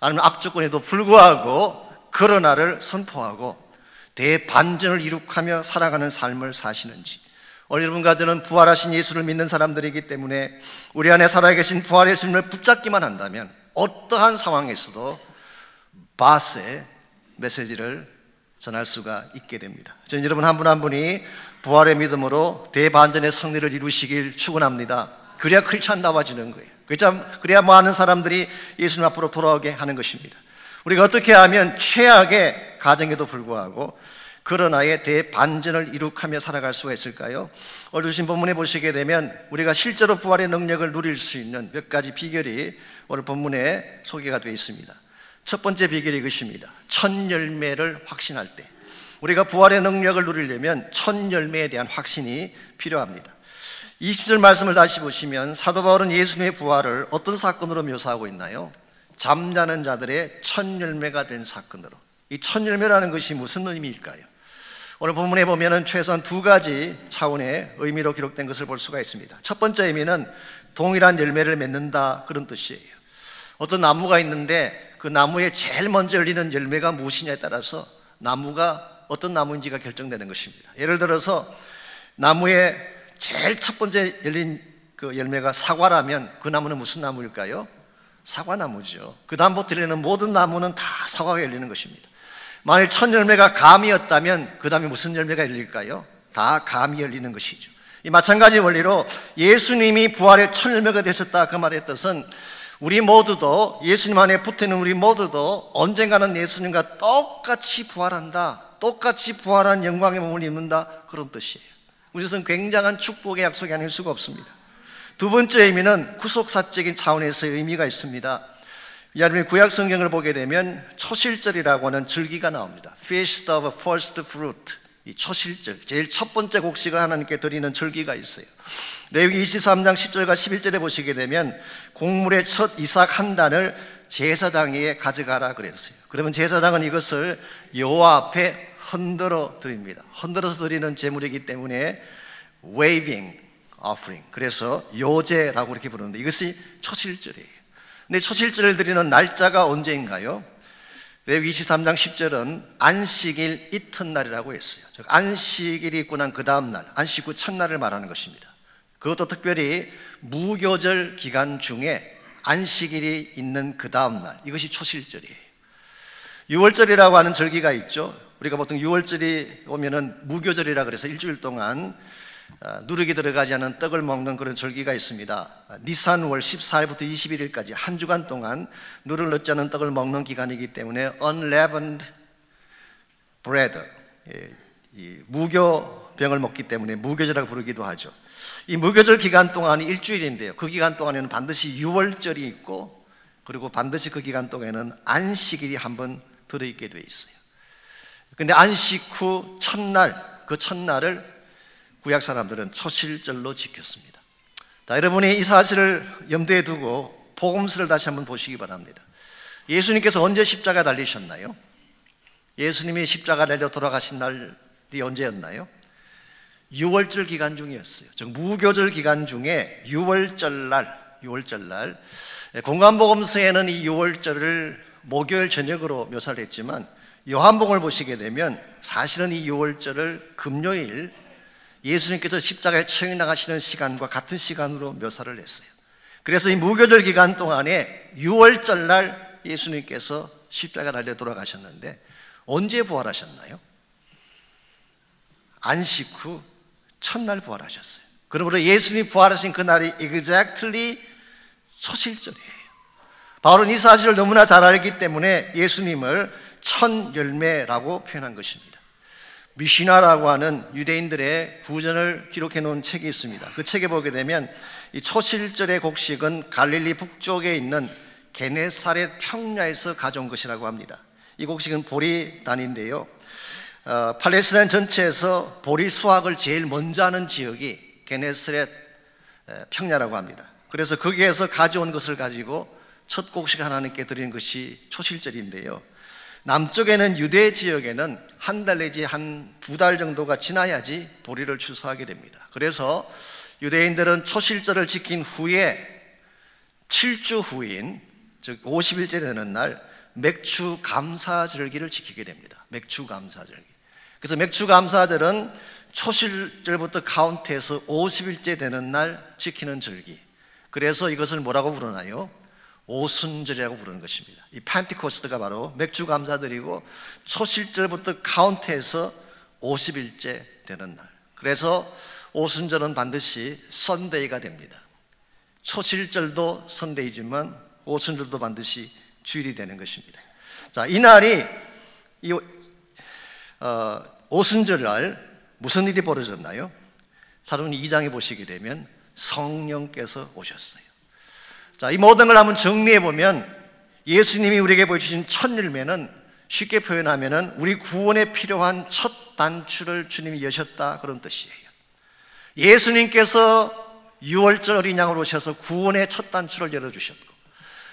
아니면 악조건에도 불구하고 그러나를 선포하고 대반전을 이룩하며 살아가는 삶을 사시는지. 오늘 여러분과 저는 부활하신 예수를 믿는 사람들이기 때문에 우리 안에 살아계신 부활의 예수님을 붙잡기만 한다면 어떠한 상황에서도 바스의 메시지를 전할 수가 있게 됩니다. 저는 여러분 한 분 한 분이 부활의 믿음으로 대반전의 승리를 이루시길 축원합니다. 그래야 크리스찬다워지는 거예요. 그래야 많은 사람들이 예수님 앞으로 돌아오게 하는 것입니다. 우리가 어떻게 하면 최악의 가정에도 불구하고 그러나의 대반전을 이룩하며 살아갈 수가 있을까요? 오늘 주신 본문에 보시게 되면 우리가 실제로 부활의 능력을 누릴 수 있는 몇 가지 비결이 오늘 본문에 소개가 되어 있습니다. 첫 번째 비결이 이것입니다. 첫 열매를 확신할 때, 우리가 부활의 능력을 누리려면 첫 열매에 대한 확신이 필요합니다. 20절 말씀을 다시 보시면 사도 바울은 예수님의 부활을 어떤 사건으로 묘사하고 있나요? 잠자는 자들의 첫 열매가 된 사건으로. 이 첫 열매라는 것이 무슨 의미일까요? 오늘 본문에 보면은 최소한 2가지 차원의 의미로 기록된 것을 볼 수가 있습니다. 첫 번째 의미는 동일한 열매를 맺는다, 그런 뜻이에요. 어떤 나무가 있는데 그 나무에 제일 먼저 열리는 열매가 무엇이냐에 따라서 나무가 어떤 나무인지가 결정되는 것입니다. 예를 들어서 나무에 제일 첫 번째 열린 그 열매가 사과라면 그 나무는 무슨 나무일까요? 사과나무죠. 그 다음부터 열리는 모든 나무는 다 사과가 열리는 것입니다. 만일 첫 열매가 감이었다면 그 다음에 무슨 열매가 열릴까요? 다 감이 열리는 것이죠. 이 마찬가지 원리로 예수님이 부활의 첫 열매가 되셨다, 그 말의 뜻은 우리 모두도, 예수님 안에 붙어있는 우리 모두도 언젠가는 예수님과 똑같이 부활한다, 똑같이 부활한 영광의 몸을 입는다, 그런 뜻이에요. 우리는 굉장한 축복의 약속이 아닐 수가 없습니다. 두 번째 의미는 구속사적인 차원에서의 의미가 있습니다. 여러분이 구약 성경을 보게 되면 초실절이라고 하는 절기가 나옵니다. Feast of First Fruit, 이 초실절, 제일 첫 번째 곡식을 하나님께 드리는 절기가 있어요. 레위기 23장 10절과 11절에 보시게 되면 곡물의 첫 이삭 한 단을 제사장에게 가져가라 그랬어요. 그러면 제사장은 이것을 여호와 앞에 흔들어 드립니다. 흔들어서 드리는 제물이기 때문에 waving offering, 그래서 요제라고 이렇게 부르는데 이것이 초실절이에요. 근데 초실절을 드리는 날짜가 언제인가요? 레위기 23장 10절은 안식일 이튿날이라고 했어요. 즉 안식일이 있고 난 그 다음 날, 안식 후 첫날을 말하는 것입니다. 그것도 특별히 무교절 기간 중에 안식일이 있는 그 다음 날, 이것이 초실절이에요. 유월절이라고 하는 절기가 있죠. 우리가 보통 유월절이 오면은 무교절이라 그래서 일주일 동안 누룩이 들어가지 않은 떡을 먹는 그런 절기가 있습니다. 니산월 14일부터 21일까지 한 주간 동안 누룩을 넣지 않은 떡을 먹는 기간이기 때문에 unleavened bread, 이 무교병을 먹기 때문에 무교절이라고 부르기도 하죠. 이 무교절 기간 동안이 일주일인데요, 그 기간 동안에는 반드시 유월절이 있고 그리고 반드시 그 기간 동안에는 안식일이 한번 들어있게 돼 있어요. 근데 안식 후 첫날, 그 첫날을 구약 사람들은 초실절로 지켰습니다. 자, 여러분이 이 사실을 염두에 두고 복음서를 다시 한번 보시기 바랍니다. 예수님께서 언제 십자가 달리셨나요? 예수님이 십자가 달려 돌아가신 날이 언제였나요? 유월절 기간 중이었어요. 즉 무교절 기간 중에 유월절날, 공관복음서에는 이 유월절을 목요일 저녁으로 묘사를 했지만 요한복음을 보시게 되면 사실은 이 유월절을 금요일 예수님께서 십자가에 처형 나가시는 시간과 같은 시간으로 묘사를 했어요. 그래서 이 무교절 기간 동안에 유월절날 예수님께서 십자가 달려 돌아가셨는데 언제 부활하셨나요? 안식 후 첫날 부활하셨어요. 그러므로 예수님이 부활하신 그날이 exactly 초실절이에요. 바울은 이 사실을 너무나 잘 알기 때문에 예수님을 첫 열매라고 표현한 것입니다. 미시나라고 하는 유대인들의 구전을 기록해 놓은 책이 있습니다. 그 책에 보게 되면 이 초실절의 곡식은 갈릴리 북쪽에 있는 게네사렛 평야에서 가져온 것이라고 합니다. 이 곡식은 보리단인데요, 팔레스타인 전체에서 보리 수확을 제일 먼저 하는 지역이 게네사렛 평야라고 합니다. 그래서 거기에서 가져온 것을 가지고 첫 곡식 하나님께 드리는 것이 초실절인데요, 남쪽에는 유대 지역에는 한 달 내지 한 두 달 정도가 지나야지 보리를 추수하게 됩니다. 그래서 유대인들은 초실절을 지킨 후에 7주 후인 즉 50일째 되는 날 맥주 감사절기를 지키게 됩니다. 맥주 감사절기. 그래서 맥주 감사절은 초실절부터 카운트해서 50일째 되는 날 지키는 절기. 그래서 이것을 뭐라고 부르나요? 오순절이라고 부르는 것입니다. 이 펜티코스트가 바로 맥주 감사절이고 초실절부터 카운트해서 50일째 되는 날. 그래서 오순절은 반드시 선데이가 됩니다. 초실절도 선데이지만 오순절도 반드시 주일이 되는 것입니다. 자, 이날이 오순절날 무슨 일이 벌어졌나요? 사도행전 2장에 보시게 되면 성령께서 오셨어요. 자, 이 모든 걸 한번 정리해 보면 예수님이 우리에게 보여주신 첫 열매는 쉽게 표현하면 우리 구원에 필요한 첫 단추를 주님이 여셨다, 그런 뜻이에요. 예수님께서 유월절 어린 양으로 오셔서 구원의 첫 단추를 열어주셨고,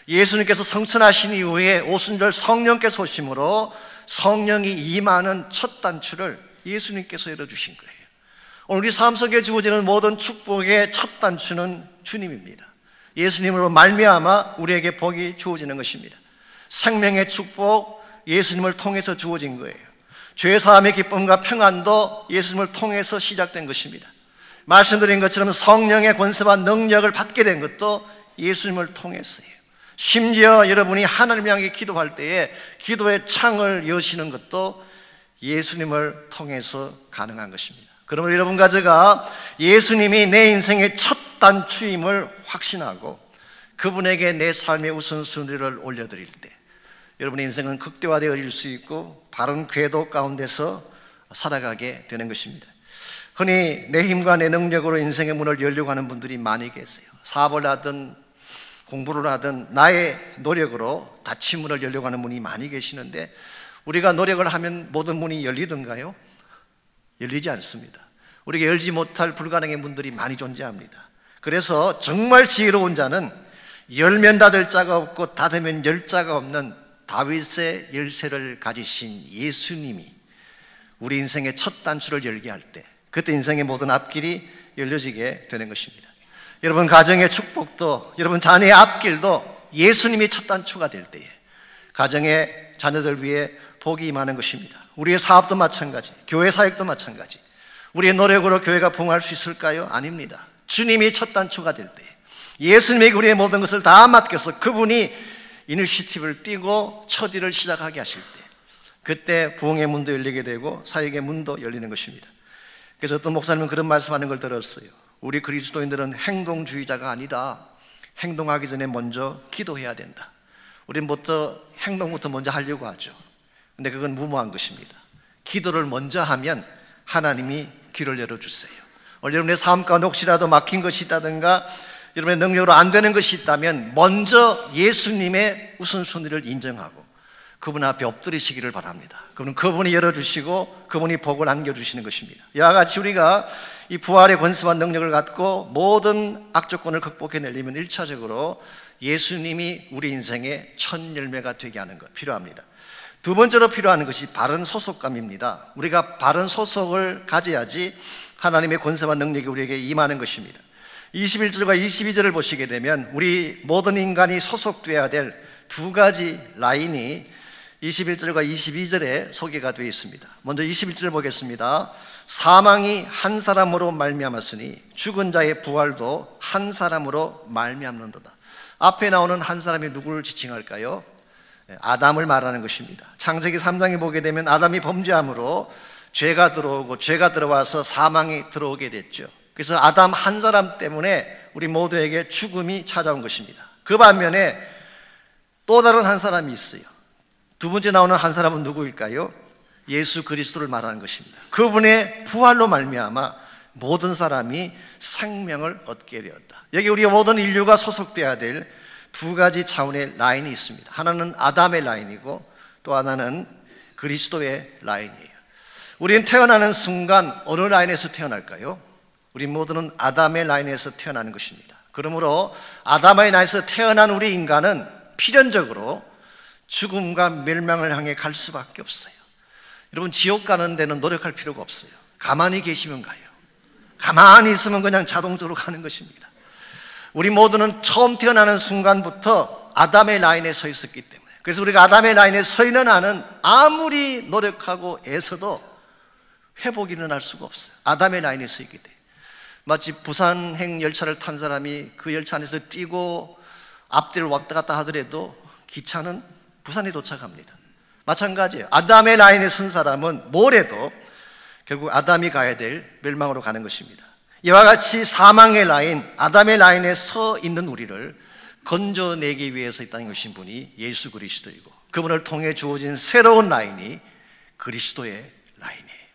예수님께서 성천하신 이후에 오순절 성령께서 오심으로 성령이 임하는 첫 단추를 예수님께서 열어주신 거예요. 오늘 우리 삶 속에 주어지는 모든 축복의 첫 단추는 주님입니다. 예수님으로 말미암아 우리에게 복이 주어지는 것입니다. 생명의 축복, 예수님을 통해서 주어진 거예요. 죄사함의 기쁨과 평안도 예수님을 통해서 시작된 것입니다. 말씀드린 것처럼 성령의 권세와 능력을 받게 된 것도 예수님을 통해서예요. 심지어 여러분이 하나님을 향해 기도할 때에 기도의 창을 여시는 것도 예수님을 통해서 가능한 것입니다. 그러므로 여러분과 제가 예수님이 내 인생의 첫 단추임을 확신하고 그분에게 내 삶의 우선순위를 올려드릴 때 여러분의 인생은 극대화되어질 수 있고 바른 궤도 가운데서 살아가게 되는 것입니다. 흔히 내 힘과 내 능력으로 인생의 문을 열려고 하는 분들이 많이 계세요. 사업을 하든 공부를 하든 나의 노력으로 닫힌 문을 열려고 하는 분이 많이 계시는데 우리가 노력을 하면 모든 문이 열리던가요? 열리지 않습니다. 우리에게 열지 못할 불가능한 문들이 많이 존재합니다. 그래서 정말 지혜로운 자는 열면 닫을 자가 없고 닫으면 열 자가 없는 다윗의 열쇠를 가지신 예수님이 우리 인생의 첫 단추를 열게 할 때, 그때 인생의 모든 앞길이 열려지게 되는 것입니다. 여러분 가정의 축복도, 여러분 자녀의 앞길도 예수님이 첫 단추가 될 때에 가정의 자녀들 위해 복이 임하는 것입니다. 우리의 사업도 마찬가지, 교회 사역도 마찬가지. 우리의 노력으로 교회가 부흥할 수 있을까요? 아닙니다. 주님이 첫 단추가 될 때, 예수님에게 우리의 모든 것을 다 맡겨서 그분이 이니시티브를 띄고 첫 일을 시작하게 하실 때, 그때 부흥의 문도 열리게 되고 사역의 문도 열리는 것입니다. 그래서 어떤 목사님은 그런 말씀하는 걸 들었어요. 우리 그리스도인들은 행동주의자가 아니다. 행동하기 전에 먼저 기도해야 된다. 우리는 행동부터 먼저 하려고 하죠. 근데 그건 무모한 것입니다. 기도를 먼저 하면 하나님이 길을 열어주세요. 여러분의 삶 가운데 혹시라도 막힌 것이 있다든가 여러분의 능력으로 안 되는 것이 있다면 먼저 예수님의 우선순위를 인정하고 그분 앞에 엎드리시기를 바랍니다. 그분이 열어주시고 그분이 복을 안겨주시는 것입니다. 이와 같이 우리가 이 부활의 권세와 능력을 갖고 모든 악조건을 극복해내려면 1차적으로 예수님이 우리 인생의 첫 열매가 되게 하는 것 필요합니다. 두 번째로 필요한 것이 바른 소속감입니다. 우리가 바른 소속을 가져야지 하나님의 권세와 능력이 우리에게 임하는 것입니다. 21절과 22절을 보시게 되면 우리 모든 인간이 소속되어야 될 두 가지 라인이 21절과 22절에 소개가 되어 있습니다. 먼저 21절 보겠습니다. 사망이 한 사람으로 말미암았으니 죽은 자의 부활도 한 사람으로 말미암는도다. 앞에 나오는 한 사람이 누구를 지칭할까요? 아담을 말하는 것입니다. 창세기 3장에 보게 되면 아담이 범죄함으로 죄가 들어오고 죄가 들어와서 사망이 들어오게 됐죠. 그래서 아담 한 사람 때문에 우리 모두에게 죽음이 찾아온 것입니다. 그 반면에 또 다른 한 사람이 있어요. 두 번째 나오는 한 사람은 누구일까요? 예수 그리스도를 말하는 것입니다. 그분의 부활로 말미암아 모든 사람이 생명을 얻게 되었다. 여기 우리 모든 인류가 소속되어야 될 두 가지 차원의 라인이 있습니다. 하나는 아담의 라인이고 또 하나는 그리스도의 라인이에요. 우리는 태어나는 순간 어느 라인에서 태어날까요? 우리 모두는 아담의 라인에서 태어나는 것입니다. 그러므로 아담의 라인에서 태어난 우리 인간은 필연적으로 죽음과 멸망을 향해 갈 수밖에 없어요. 여러분 지옥 가는 데는 노력할 필요가 없어요. 가만히 계시면 가요. 가만히 있으면 그냥 자동적으로 가는 것입니다. 우리 모두는 처음 태어나는 순간부터 아담의 라인에 서 있었기 때문에, 그래서 우리가 아담의 라인에 서 있는 한은 아무리 노력하고 애써도 회복이 일어날 수가 없어요. 아담의 라인에 서 있기 때문에. 마치 부산행 열차를 탄 사람이 그 열차 안에서 뛰고 앞뒤를 왔다 갔다 하더라도 기차는 부산에 도착합니다. 마찬가지예요. 아담의 라인에 선 사람은 뭘 해도 결국 아담이 가야 될 멸망으로 가는 것입니다. 이와 같이 사망의 라인, 아담의 라인에 서 있는 우리를 건져내기 위해서 이 땅에 오신 분이 예수 그리스도이고 그분을 통해 주어진 새로운 라인이 그리스도의 라인이에요.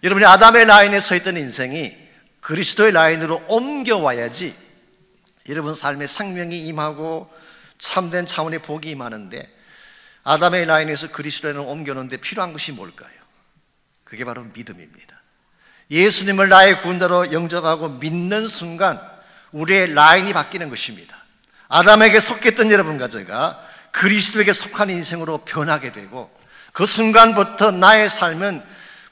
여러분이 아담의 라인에 서 있던 인생이 그리스도의 라인으로 옮겨와야지 여러분 삶에 생명이 임하고 참된 차원의 복이 임하는데, 아담의 라인에서 그리스도의 라인으로 옮겨놓는데 필요한 것이 뭘까요? 그게 바로 믿음입니다. 예수님을 나의 구원자로 영접하고 믿는 순간 우리의 라인이 바뀌는 것입니다. 아담에게 속했던 여러분과 제가 그리스도에게 속한 인생으로 변하게 되고 그 순간부터 나의 삶은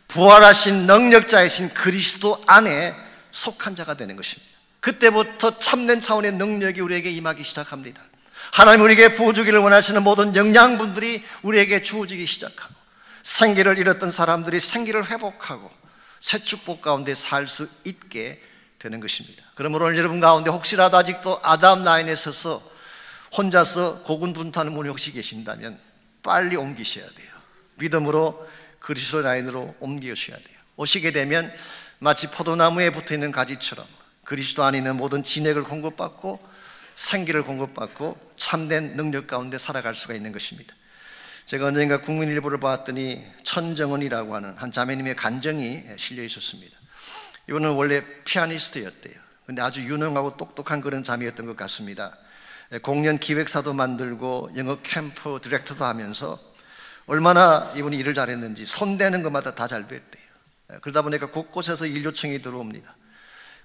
부활하신 능력자이신 그리스도 안에 속한 자가 되는 것입니다. 그때부터 참된 차원의 능력이 우리에게 임하기 시작합니다. 하나님 우리에게 부어주기를 원하시는 모든 영양분들이 우리에게 주어지기 시작하고 생기를 잃었던 사람들이 생기를 회복하고 새 축복 가운데 살 수 있게 되는 것입니다. 그러므로 오늘 여러분 가운데 혹시라도 아직도 아담 라인에 서서 혼자서 고군분투하는 분이 혹시 계신다면 빨리 옮기셔야 돼요. 믿음으로 그리스도 라인으로 옮기셔야 돼요. 오시게 되면 마치 포도나무에 붙어있는 가지처럼 그리스도 안에 있는 모든 진액을 공급받고 생기를 공급받고 참된 능력 가운데 살아갈 수가 있는 것입니다. 제가 언젠가 국민일보를 봤더니 천정은이라고 하는 한 자매님의 간증이 실려 있었습니다. 이분은 원래 피아니스트였대요. 근데 아주 유능하고 똑똑한 그런 자매였던 것 같습니다. 공연 기획사도 만들고 영어 캠프 디렉터도 하면서 얼마나 이분이 일을 잘했는지 손대는 것마다 다 잘 됐대요. 그러다 보니까 곳곳에서 일 요청이 들어옵니다.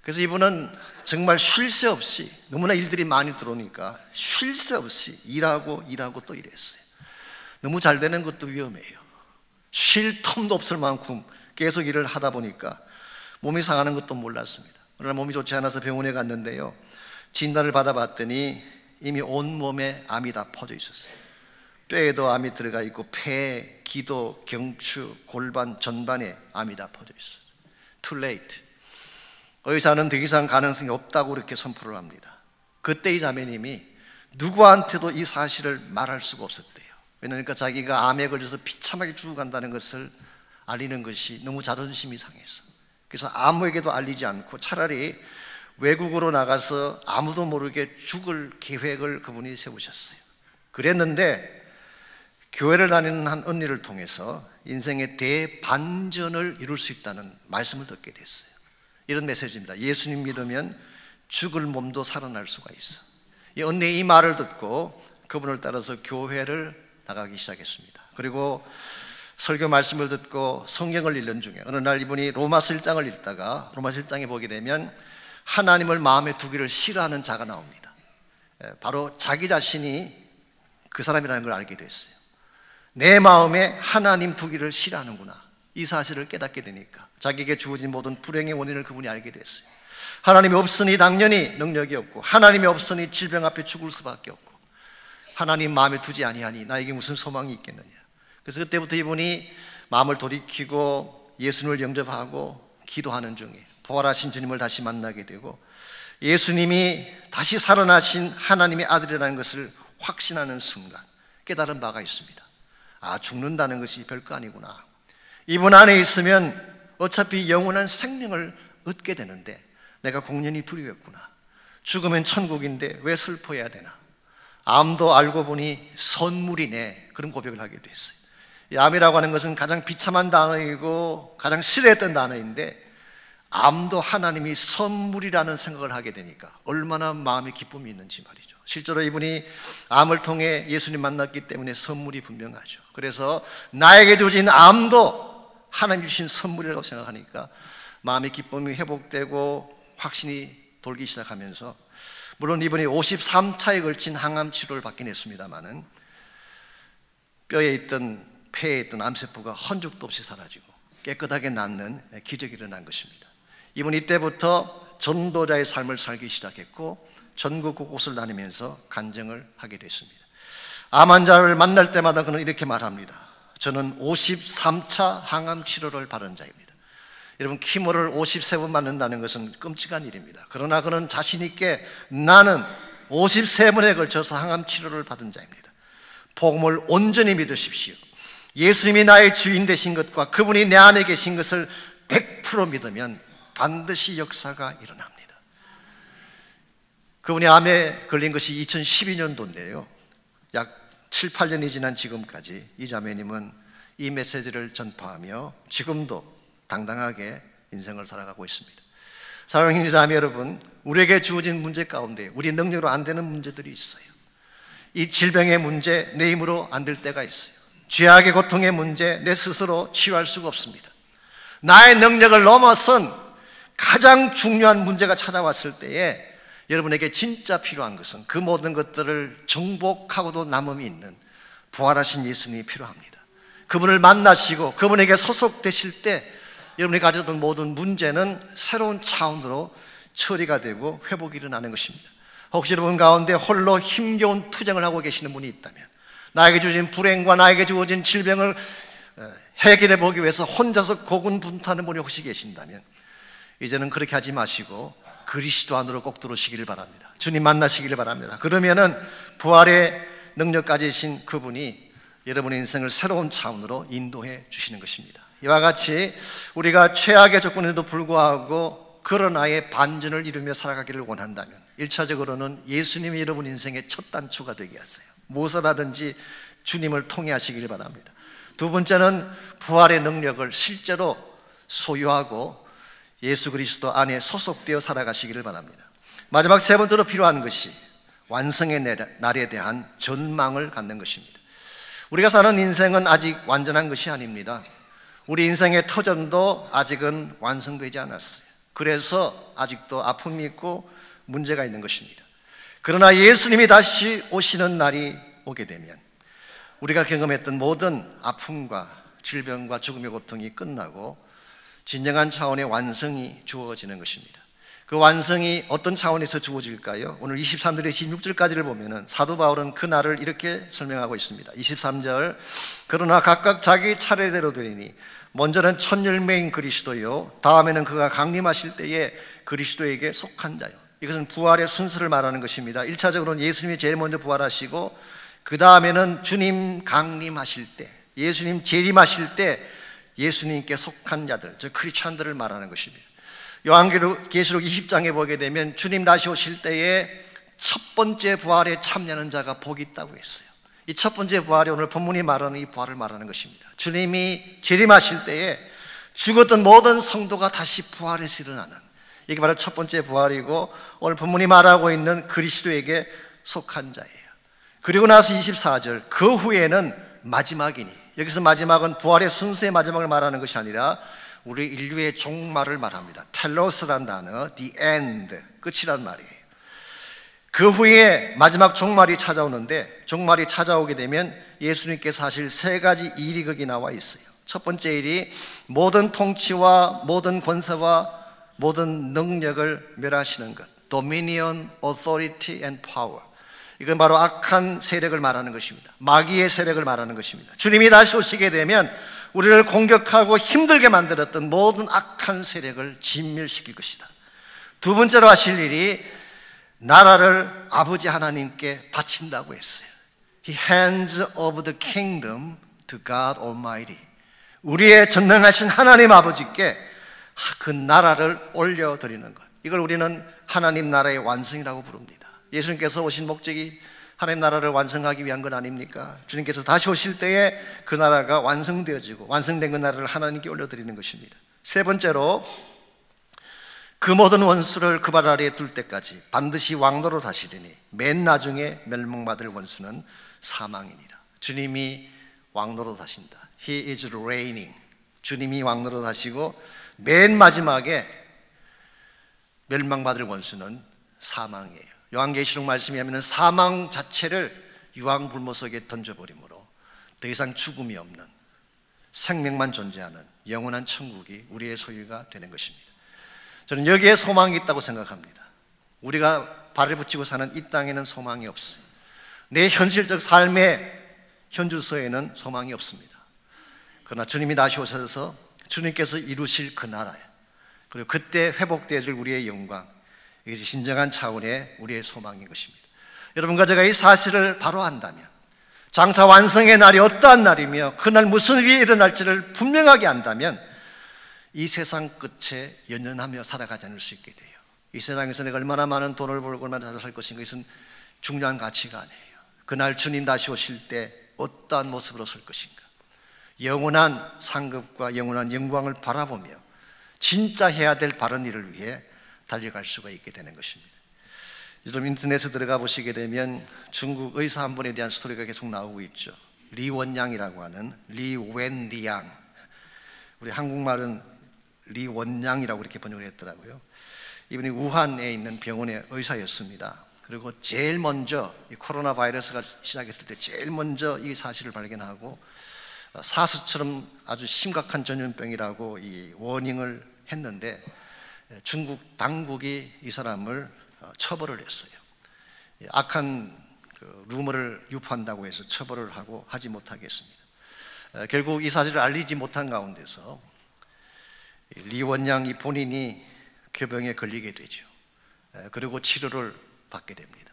그래서 이분은 정말 쉴 새 없이, 너무나 일들이 많이 들어오니까 쉴 새 없이 일하고 또 일했어요. 너무 잘 되는 것도 위험해요. 쉴 텀도 없을 만큼 계속 일을 하다 보니까 몸이 상하는 것도 몰랐습니다. 그러나 몸이 좋지 않아서 병원에 갔는데요, 진단을 받아봤더니 이미 온몸에 암이 다 퍼져 있었어요. 뼈에도 암이 들어가 있고 폐, 기도, 경추, 골반 전반에 암이 다 퍼져 있어요. Too late. 의사는 더 이상 가능성이 없다고 그렇게 선포를 합니다. 그때 이 자매님이 누구한테도 이 사실을 말할 수가 없었대요. 왜냐하니까 자기가 암에 걸려서 비참하게 죽어간다는 것을 알리는 것이 너무 자존심이 상해서, 그래서 아무에게도 알리지 않고 차라리 외국으로 나가서 아무도 모르게 죽을 계획을 그분이 세우셨어요. 그랬는데 교회를 다니는 한 언니를 통해서 인생의 대반전을 이룰 수 있다는 말씀을 듣게 됐어요. 이런 메시지입니다. 예수님 믿으면 죽을 몸도 살아날 수가 있어. 이 언니의 이 말을 듣고 그분을 따라서 교회를 나가기 시작했습니다. 그리고 설교 말씀을 듣고 성경을 읽는 중에 어느 날 이분이 로마서 1장을 읽다가 로마서 1장에 보게 되면 하나님을 마음에 두기를 싫어하는 자가 나옵니다. 바로 자기 자신이 그 사람이라는 걸 알게 됐어요. 내 마음에 하나님 두기를 싫어하는구나, 이 사실을 깨닫게 되니까 자기에게 주어진 모든 불행의 원인을 그분이 알게 됐어요. 하나님이 없으니 당연히 능력이 없고, 하나님이 없으니 질병 앞에 죽을 수밖에 없고, 하나님 마음에 두지 아니하니 나에게 무슨 소망이 있겠느냐. 그래서 그때부터 이분이 마음을 돌이키고 예수님을 영접하고 기도하는 중에 부활하신 주님을 다시 만나게 되고, 예수님이 다시 살아나신 하나님의 아들이라는 것을 확신하는 순간 깨달은 바가 있습니다. 아, 죽는다는 것이 별거 아니구나. 이분 안에 있으면 어차피 영원한 생명을 얻게 되는데 내가 공연히 두려웠구나. 죽으면 천국인데 왜 슬퍼해야 되나. 암도 알고 보니 선물이네, 그런 고백을 하게 됐어요. 이 암이라고 하는 것은 가장 비참한 단어이고 가장 싫어했던 단어인데, 암도 하나님이 선물이라는 생각을 하게 되니까 얼마나 마음의 기쁨이 있는지 말이죠. 실제로 이분이 암을 통해 예수님 만났기 때문에 선물이 분명하죠. 그래서 나에게 주어진 암도 하나님 주신 선물이라고 생각하니까 마음의 기쁨이 회복되고 확신이 돌기 시작하면서, 물론 이분이 53차에 걸친 항암 치료를 받긴 했습니다마는 뼈에 있던 폐에 있던 암세포가 흔적도 없이 사라지고 깨끗하게 낫는 기적이 일어난 것입니다. 이분이 이때부터 전도자의 삶을 살기 시작했고 전국 곳곳을 다니면서 간증을 하게 됐습니다. 암 환자를 만날 때마다 그는 이렇게 말합니다. 저는 53차 항암 치료를 받은 자입니다. 여러분, 키모를 53번 맞는다는 것은 끔찍한 일입니다. 그러나 그는 자신 있게 나는 53번에 걸쳐서 항암 치료를 받은 자입니다. 복음을 온전히 믿으십시오. 예수님이 나의 주인 되신 것과 그분이 내 안에 계신 것을 100% 믿으면 반드시 역사가 일어납니다. 그분이 암에 걸린 것이 2012년도인데요 약 7, 8년이 지난 지금까지 이 자매님은 이 메시지를 전파하며 지금도 당당하게 인생을 살아가고 있습니다. 사랑하는 자매 여러분, 우리에게 주어진 문제 가운데 우리 능력으로 안 되는 문제들이 있어요. 이 질병의 문제, 내 힘으로 안 될 때가 있어요. 죄악의 고통의 문제, 내 스스로 치유할 수가 없습니다. 나의 능력을 넘어선 가장 중요한 문제가 찾아왔을 때에 여러분에게 진짜 필요한 것은 그 모든 것들을 정복하고도 남음이 있는 부활하신 예수님이 필요합니다. 그분을 만나시고 그분에게 소속되실 때 여러분이 가졌던 모든 문제는 새로운 차원으로 처리가 되고 회복이 일어나는 것입니다. 혹시 여러분 가운데 홀로 힘겨운 투쟁을 하고 계시는 분이 있다면, 나에게 주어진 불행과 나에게 주어진 질병을 해결해 보기 위해서 혼자서 고군분투하는 분이 혹시 계신다면 이제는 그렇게 하지 마시고 그리스도 안으로 꼭 들어오시기를 바랍니다. 주님 만나시기를 바랍니다. 그러면은 부활의 능력 가지신 그분이 여러분의 인생을 새로운 차원으로 인도해 주시는 것입니다. 이와 같이 우리가 최악의 조건에도 불구하고 그러나의 반전을 이루며 살아가기를 원한다면 1차적으로는 예수님이 여러분 인생의 첫 단추가 되게 하세요. 무엇을 하든지 주님을 통해 하시기를 바랍니다. 두 번째는 부활의 능력을 실제로 소유하고 예수 그리스도 안에 소속되어 살아가시기를 바랍니다. 마지막 세 번째로 필요한 것이 완성의 날에 대한 전망을 갖는 것입니다. 우리가 사는 인생은 아직 완전한 것이 아닙니다. 우리 인생의 터전도 아직은 완성되지 않았어요. 그래서 아직도 아픔이 있고 문제가 있는 것입니다. 그러나 예수님이 다시 오시는 날이 오게 되면 우리가 경험했던 모든 아픔과 질병과 죽음의 고통이 끝나고 진정한 차원의 완성이 주어지는 것입니다. 그 완성이 어떤 차원에서 주어질까요? 오늘 23절에서 26절까지를 보면 사도 바울은 그 날을 이렇게 설명하고 있습니다. 23절, 그러나 각각 자기 차례대로 되리니 먼저는 첫 열매인 그리스도요, 다음에는 그가 강림하실 때에 그리스도에게 속한 자요. 이것은 부활의 순서를 말하는 것입니다. 1차적으로는 예수님이 제일 먼저 부활하시고 그 다음에는 주님 강림하실 때, 예수님 재림하실 때 예수님께 속한 자들, 저 크리스찬들을 말하는 것입니다. 요한계시록 20장에 보게 되면 주님 다시 오실 때에 첫 번째 부활에 참여하는 자가 복이 있다고 했어요. 이 첫 번째 부활이 오늘 본문이 말하는 이 부활을 말하는 것입니다. 주님이 재림하실 때에 죽었던 모든 성도가 다시 부활해서 일어나는, 이게 바로 첫 번째 부활이고 오늘 본문이 말하고 있는 그리스도에게 속한 자예요. 그리고 나서 24절, 그 후에는 마지막이니, 여기서 마지막은 부활의 순서의 마지막을 말하는 것이 아니라 우리 인류의 종말을 말합니다. 텔로스란 단어, the end, 끝이란 말이에요. 그 후에 마지막 종말이 찾아오는데, 종말이 찾아오게 되면 예수님께서 하실 세 가지 일이 거기 나와 있어요. 첫 번째 일이 모든 통치와 모든 권세와 모든 능력을 멸하시는 것, dominion, authority and power. 이건 바로 악한 세력을 말하는 것입니다. 마귀의 세력을 말하는 것입니다. 주님이 다시 오시게 되면 우리를 공격하고 힘들게 만들었던 모든 악한 세력을 진멸시킬 것이다. 두 번째로 하실 일이 나라를 아버지 하나님께 바친다고 했어요. He hands over the kingdom to God Almighty. 우리의 전능하신 하나님 아버지께 그 나라를 올려드리는 것, 이걸 우리는 하나님 나라의 완성이라고 부릅니다. 예수님께서 오신 목적이 하나님 나라를 완성하기 위한 것 아닙니까? 주님께서 다시 오실 때에 그 나라가 완성되어지고 완성된 그 나라를 하나님께 올려드리는 것입니다. 세 번째로 그 모든 원수를 그 발 아래에 둘 때까지 반드시 왕노로 다시리니 맨 나중에 멸망받을 원수는 사망이니라. 주님이 왕노로 다신다. He is reigning. 주님이 왕노로 다시고 맨 마지막에 멸망받을 원수는 사망이에요. 요한계시록 말씀에 하면 사망 자체를 유황불모 속에 던져버리므로 더 이상 죽음이 없는 생명만 존재하는 영원한 천국이 우리의 소유가 되는 것입니다. 저는 여기에 소망이 있다고 생각합니다. 우리가 발을 붙이고 사는 이 땅에는 소망이 없어요. 내 현실적 삶의 현주소에는 소망이 없습니다. 그러나 주님이 다시 오셔서 주님께서 이루실 그 나라에, 그리고 그때 회복되어질 우리의 영광, 이것이 진정한 차원의 우리의 소망인 것입니다. 여러분과 제가 이 사실을 바로 안다면, 장차 완성의 날이 어떠한 날이며 그날 무슨 일이 일어날지를 분명하게 안다면 이 세상 끝에 연연하며 살아가지 않을 수 있게 돼요. 이 세상에서 내가 얼마나 많은 돈을 벌고 얼마나 잘 살 것인가, 이것은 중요한 가치가 아니에요. 그날 주님 다시 오실 때 어떠한 모습으로 설 것인가, 영원한 상급과 영원한 영광을 바라보며 진짜 해야 될 바른 일을 위해 달려갈 수가 있게 되는 것입니다. 요즘 인터넷에 들어가 보시게 되면 중국 의사 한 분에 대한 스토리가 계속 나오고 있죠. 리원양이라고 하는 리웬리양, 우리 한국말은 리원양이라고 이렇게 번역을 했더라고요. 이분이 우한에 있는 병원의 의사였습니다. 그리고 제일 먼저 이 코로나 바이러스가 시작했을 때 제일 먼저 이 사실을 발견하고 사스처럼 아주 심각한 전염병이라고 이 워닝을 했는데 중국 당국이 이 사람을 처벌을 했어요. 악한 루머를 유포한다고 해서 처벌을 하고 하지 못하게 했습니다. 결국 이 사실을 알리지 못한 가운데서 리원양이 본인이 폐병에 걸리게 되죠. 그리고 치료를 받게 됩니다.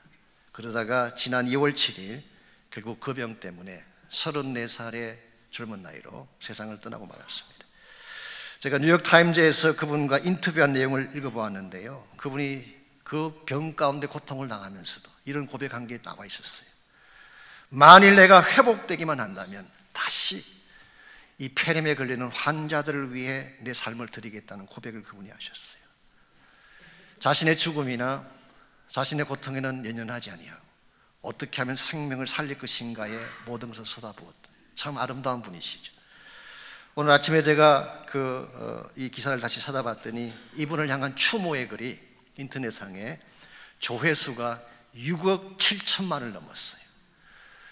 그러다가 지난 2월 7일 결국 그 병 때문에 34살의 젊은 나이로 세상을 떠나고 말았습니다. 제가 뉴욕타임즈에서 그분과 인터뷰한 내용을 읽어보았는데요, 그분이 그 병 가운데 고통을 당하면서도 이런 고백한 게 나와 있었어요. 만일 내가 회복되기만 한다면 다시 이 폐렴에 걸리는 환자들을 위해 내 삶을 드리겠다는 고백을 그분이 하셨어요. 자신의 죽음이나 자신의 고통에는 연연하지 아니하고 어떻게 하면 생명을 살릴 것인가에 모든 것을 쏟아부었다. 참 아름다운 분이시죠. 오늘 아침에 제가 이 기사를 다시 찾아봤더니 이분을 향한 추모의 글이 인터넷상에 조회수가 6억 7천만을 넘었어요.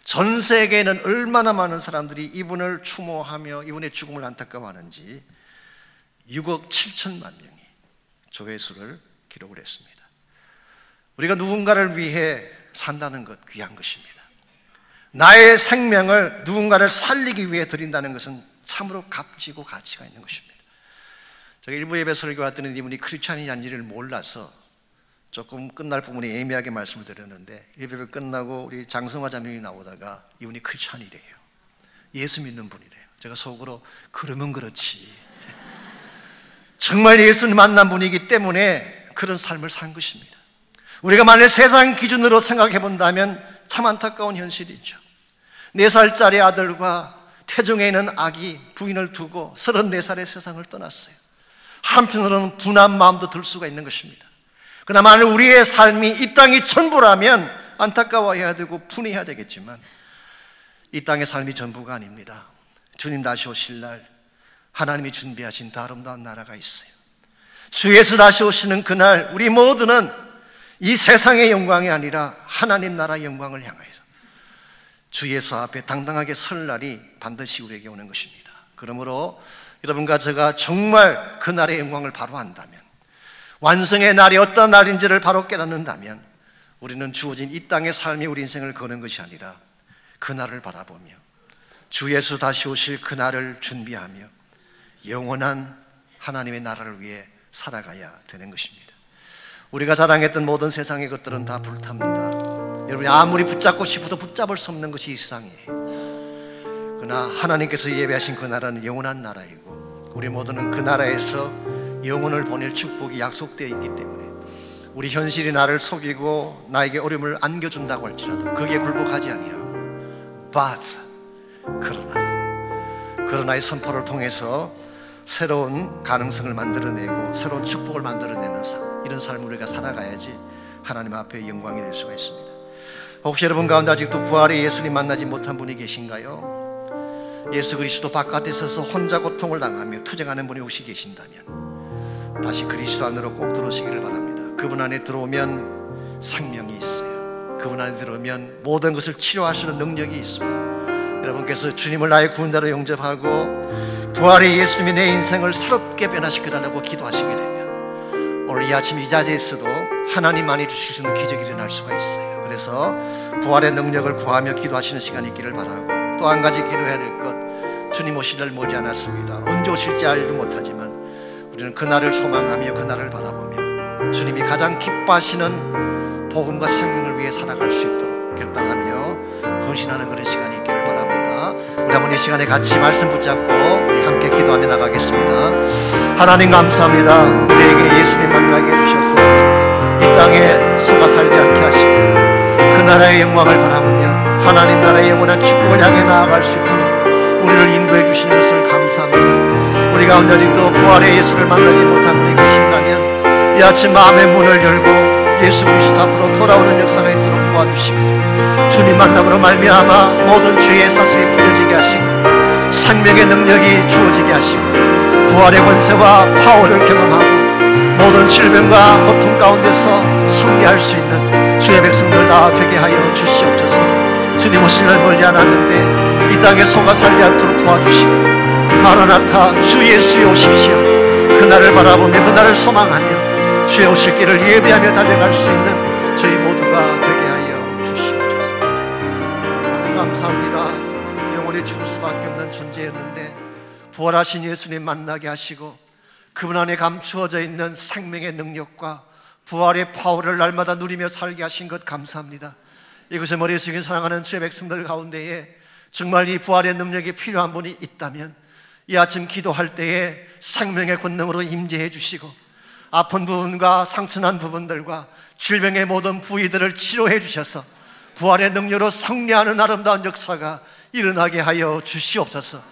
전 세계에는 얼마나 많은 사람들이 이분을 추모하며 이분의 죽음을 안타까워하는지 6억 7천만 명이 조회수를 기록을 했습니다. 우리가 누군가를 위해 산다는 것 귀한 것입니다. 나의 생명을 누군가를 살리기 위해 드린다는 것은 참으로 값지고 가치가 있는 것입니다. 제가 일부 예배 설교 왔더니 이분이 크리스찬이 아닌지를 몰라서 조금 끝날 부분에 애매하게 말씀을 드렸는데, 예배가 끝나고 우리 장성화 자매님이 나오다가 이분이 크리스찬이래요. 예수 믿는 분이래요. 제가 속으로 그러면 그렇지, 정말 예수님 만난 분이기 때문에 그런 삶을 산 것입니다. 우리가 만약 세상 기준으로 생각해 본다면 참 안타까운 현실이죠. 4살짜리 아들과 태중에 있는 아기 부인을 두고 34살의 세상을 떠났어요. 한편으로는 분한 마음도 들 수가 있는 것입니다. 그러나 만약 우리의 삶이 이 땅이 전부라면 안타까워해야 되고 분해해야 되겠지만 이 땅의 삶이 전부가 아닙니다. 주님 다시 오실 날 하나님이 준비하신 더 아름다운 나라가 있어요. 주 예수 다시 오시는 그날 우리 모두는 이 세상의 영광이 아니라 하나님 나라의 영광을 향하여서 주 예수 앞에 당당하게 설 날이 반드시 우리에게 오는 것입니다. 그러므로 여러분과 제가 정말 그 날의 영광을 바로 안다면, 완성의 날이 어떤 날인지를 바로 깨닫는다면 우리는 주어진 이 땅의 삶이 우리 인생을 거는 것이 아니라 그 날을 바라보며 주 예수 다시 오실 그 날을 준비하며 영원한 하나님의 나라를 위해 살아가야 되는 것입니다. 우리가 자랑했던 모든 세상의 것들은 다 불탑니다. 여러분이 아무리 붙잡고 싶어도 붙잡을 수 없는 것이 이 세상이에요. 그러나 하나님께서 예배하신 그 나라는 영원한 나라이고 우리 모두는 그 나라에서 영혼을 보낼 축복이 약속되어 있기 때문에 우리 현실이 나를 속이고 나에게 어려움을 안겨준다고 할지라도 거기에 굴복하지 아니하고 그러나 이 선포를 통해서 새로운 가능성을 만들어내고 새로운 축복을 만들어내는 이런 삶을 우리가 살아가야지 하나님 앞에 영광이 될 수가 있습니다. 혹시 여러분 가운데 아직도 부활의 예수님 만나지 못한 분이 계신가요? 예수 그리스도 바깥에 서서 혼자 고통을 당하며 투쟁하는 분이 혹시 계신다면 다시 그리스도 안으로 꼭 들어오시기를 바랍니다. 그분 안에 들어오면 생명이 있어요. 그분 안에 들어오면 모든 것을 치료하시는 능력이 있습니다. 여러분께서 주님을 나의 구원자로 영접하고 부활의 예수님이 내 인생을 새롭게 변화시켜달라고 기도하시게 되면 오늘 이 아침 이 자리에서도 하나님만이 주실 수 있는 기적이 일어날 수가 있어요. 그래서 부활의 능력을 구하며 기도하시는 시간이 있기를 바라고, 또 한 가지 기도해야 될 것, 주님 오실 날 머지않았습니다. 언제 오실지 알지도 못하지만 우리는 그날을 소망하며 그날을 바라보며 주님이 가장 기뻐하시는 복음과 생명을 위해 살아갈 수 있도록 결단하며 헌신하는 그런 시간이 있기를 바랍니다. 우리 한번 이 시간에 같이 말씀 붙잡고 우리 함께 기도하며 나가겠습니다. 하나님 감사합니다. 우리에게 예수님 만나게 해주셔서 이 땅에 속아 살지 않게 하시고 그 나라의 영광을 바라보며 하나님 나라의 영원한 축복을 향해 나아갈 수 있도록 우리를 인도해 주시는 것을 감사합니다. 우리 가운데 아직도 부활의 예수를 만나지 못한 분이 계신다면 이 아침 마음의 문을 열고 예수 그리스도 앞으로 돌아오는 역사가 있도록 도와주시고 주님 만남으로 말미암아 모든 죄의 사슬이 풀어지게 하시고 생명의 능력이 주어지게 하시고 부활의 권세와 파워를 경험하고 모든 질병과 고통 가운데서 승리할 수 있는 주의 백성들 다 되게 하여 주시옵소서. 주님 오실 날 멀지 않았는데 이 땅에 속아 살지 않도록 도와주시고 마라나타 주 예수여 오십시오. 그날을 바라보며 그날을 소망하며 주의 오실 길을 예배하며 달려갈 수 있는 저희 모두가 되게 하여 주시옵소서. 감사합니다. 영원히 죽을 수밖에 없는 존재였는데 부활하신 예수님 만나게 하시고 그분 안에 감추어져 있는 생명의 능력과 부활의 파워를 날마다 누리며 살게 하신 것 감사합니다. 이곳에 머리 숙인 사랑하는 주의 백성들 가운데에 정말 이 부활의 능력이 필요한 분이 있다면 이 아침 기도할 때에 생명의 권능으로 임재해 주시고 아픈 부분과 상처난 부분들과 질병의 모든 부위들을 치료해 주셔서 부활의 능력으로 승리하는 아름다운 역사가 일어나게 하여 주시옵소서.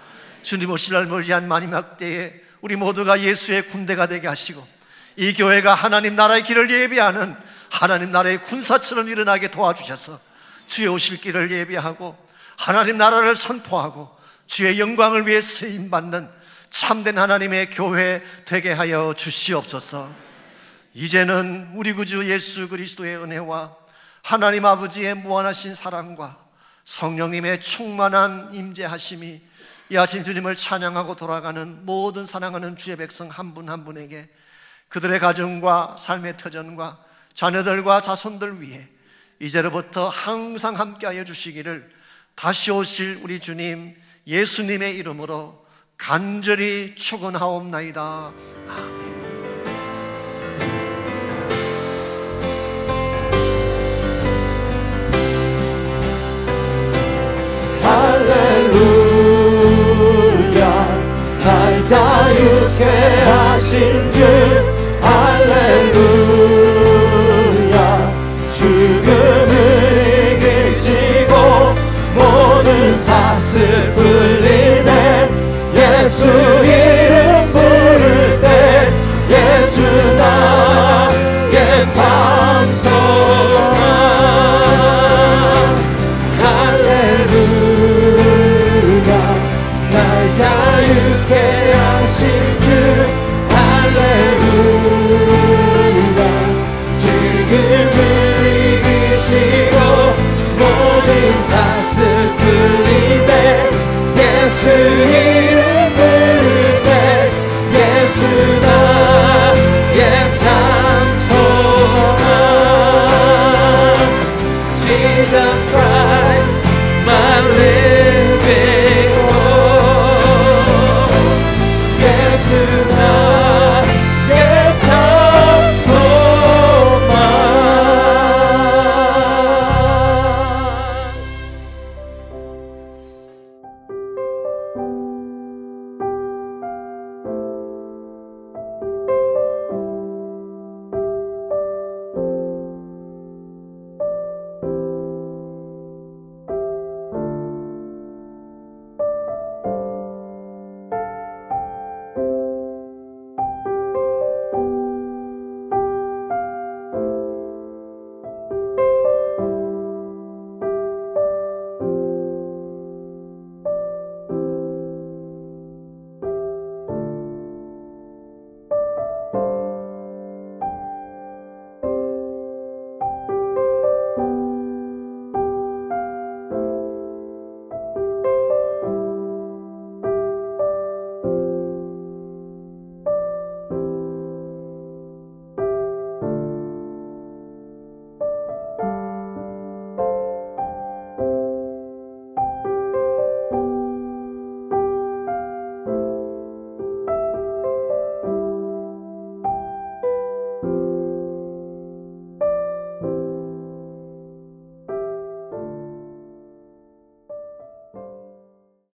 주님 오실 날 멀지 않은 마지막 때에 우리 모두가 예수의 군대가 되게 하시고 이 교회가 하나님 나라의 길을 예비하는 하나님 나라의 군사처럼 일어나게 도와주셔서 주의 오실 길을 예비하고 하나님 나라를 선포하고 주의 영광을 위해 쓰임받는 참된 하나님의 교회 되게 하여 주시옵소서. 이제는 우리 구주 예수 그리스도의 은혜와 하나님 아버지의 무한하신 사랑과 성령님의 충만한 임재하심이 이 아침 주님을 찬양하고 돌아가는 모든 사랑하는 주의 백성 한 분 한 분에게, 그들의 가정과 삶의 터전과 자녀들과 자손들 위해 이제로부터 항상 함께하여 주시기를 다시 오실 우리 주님 예수님의 이름으로 간절히 축원하옵나이다. 아멘. 할렐루야, 날 자유케 하신 주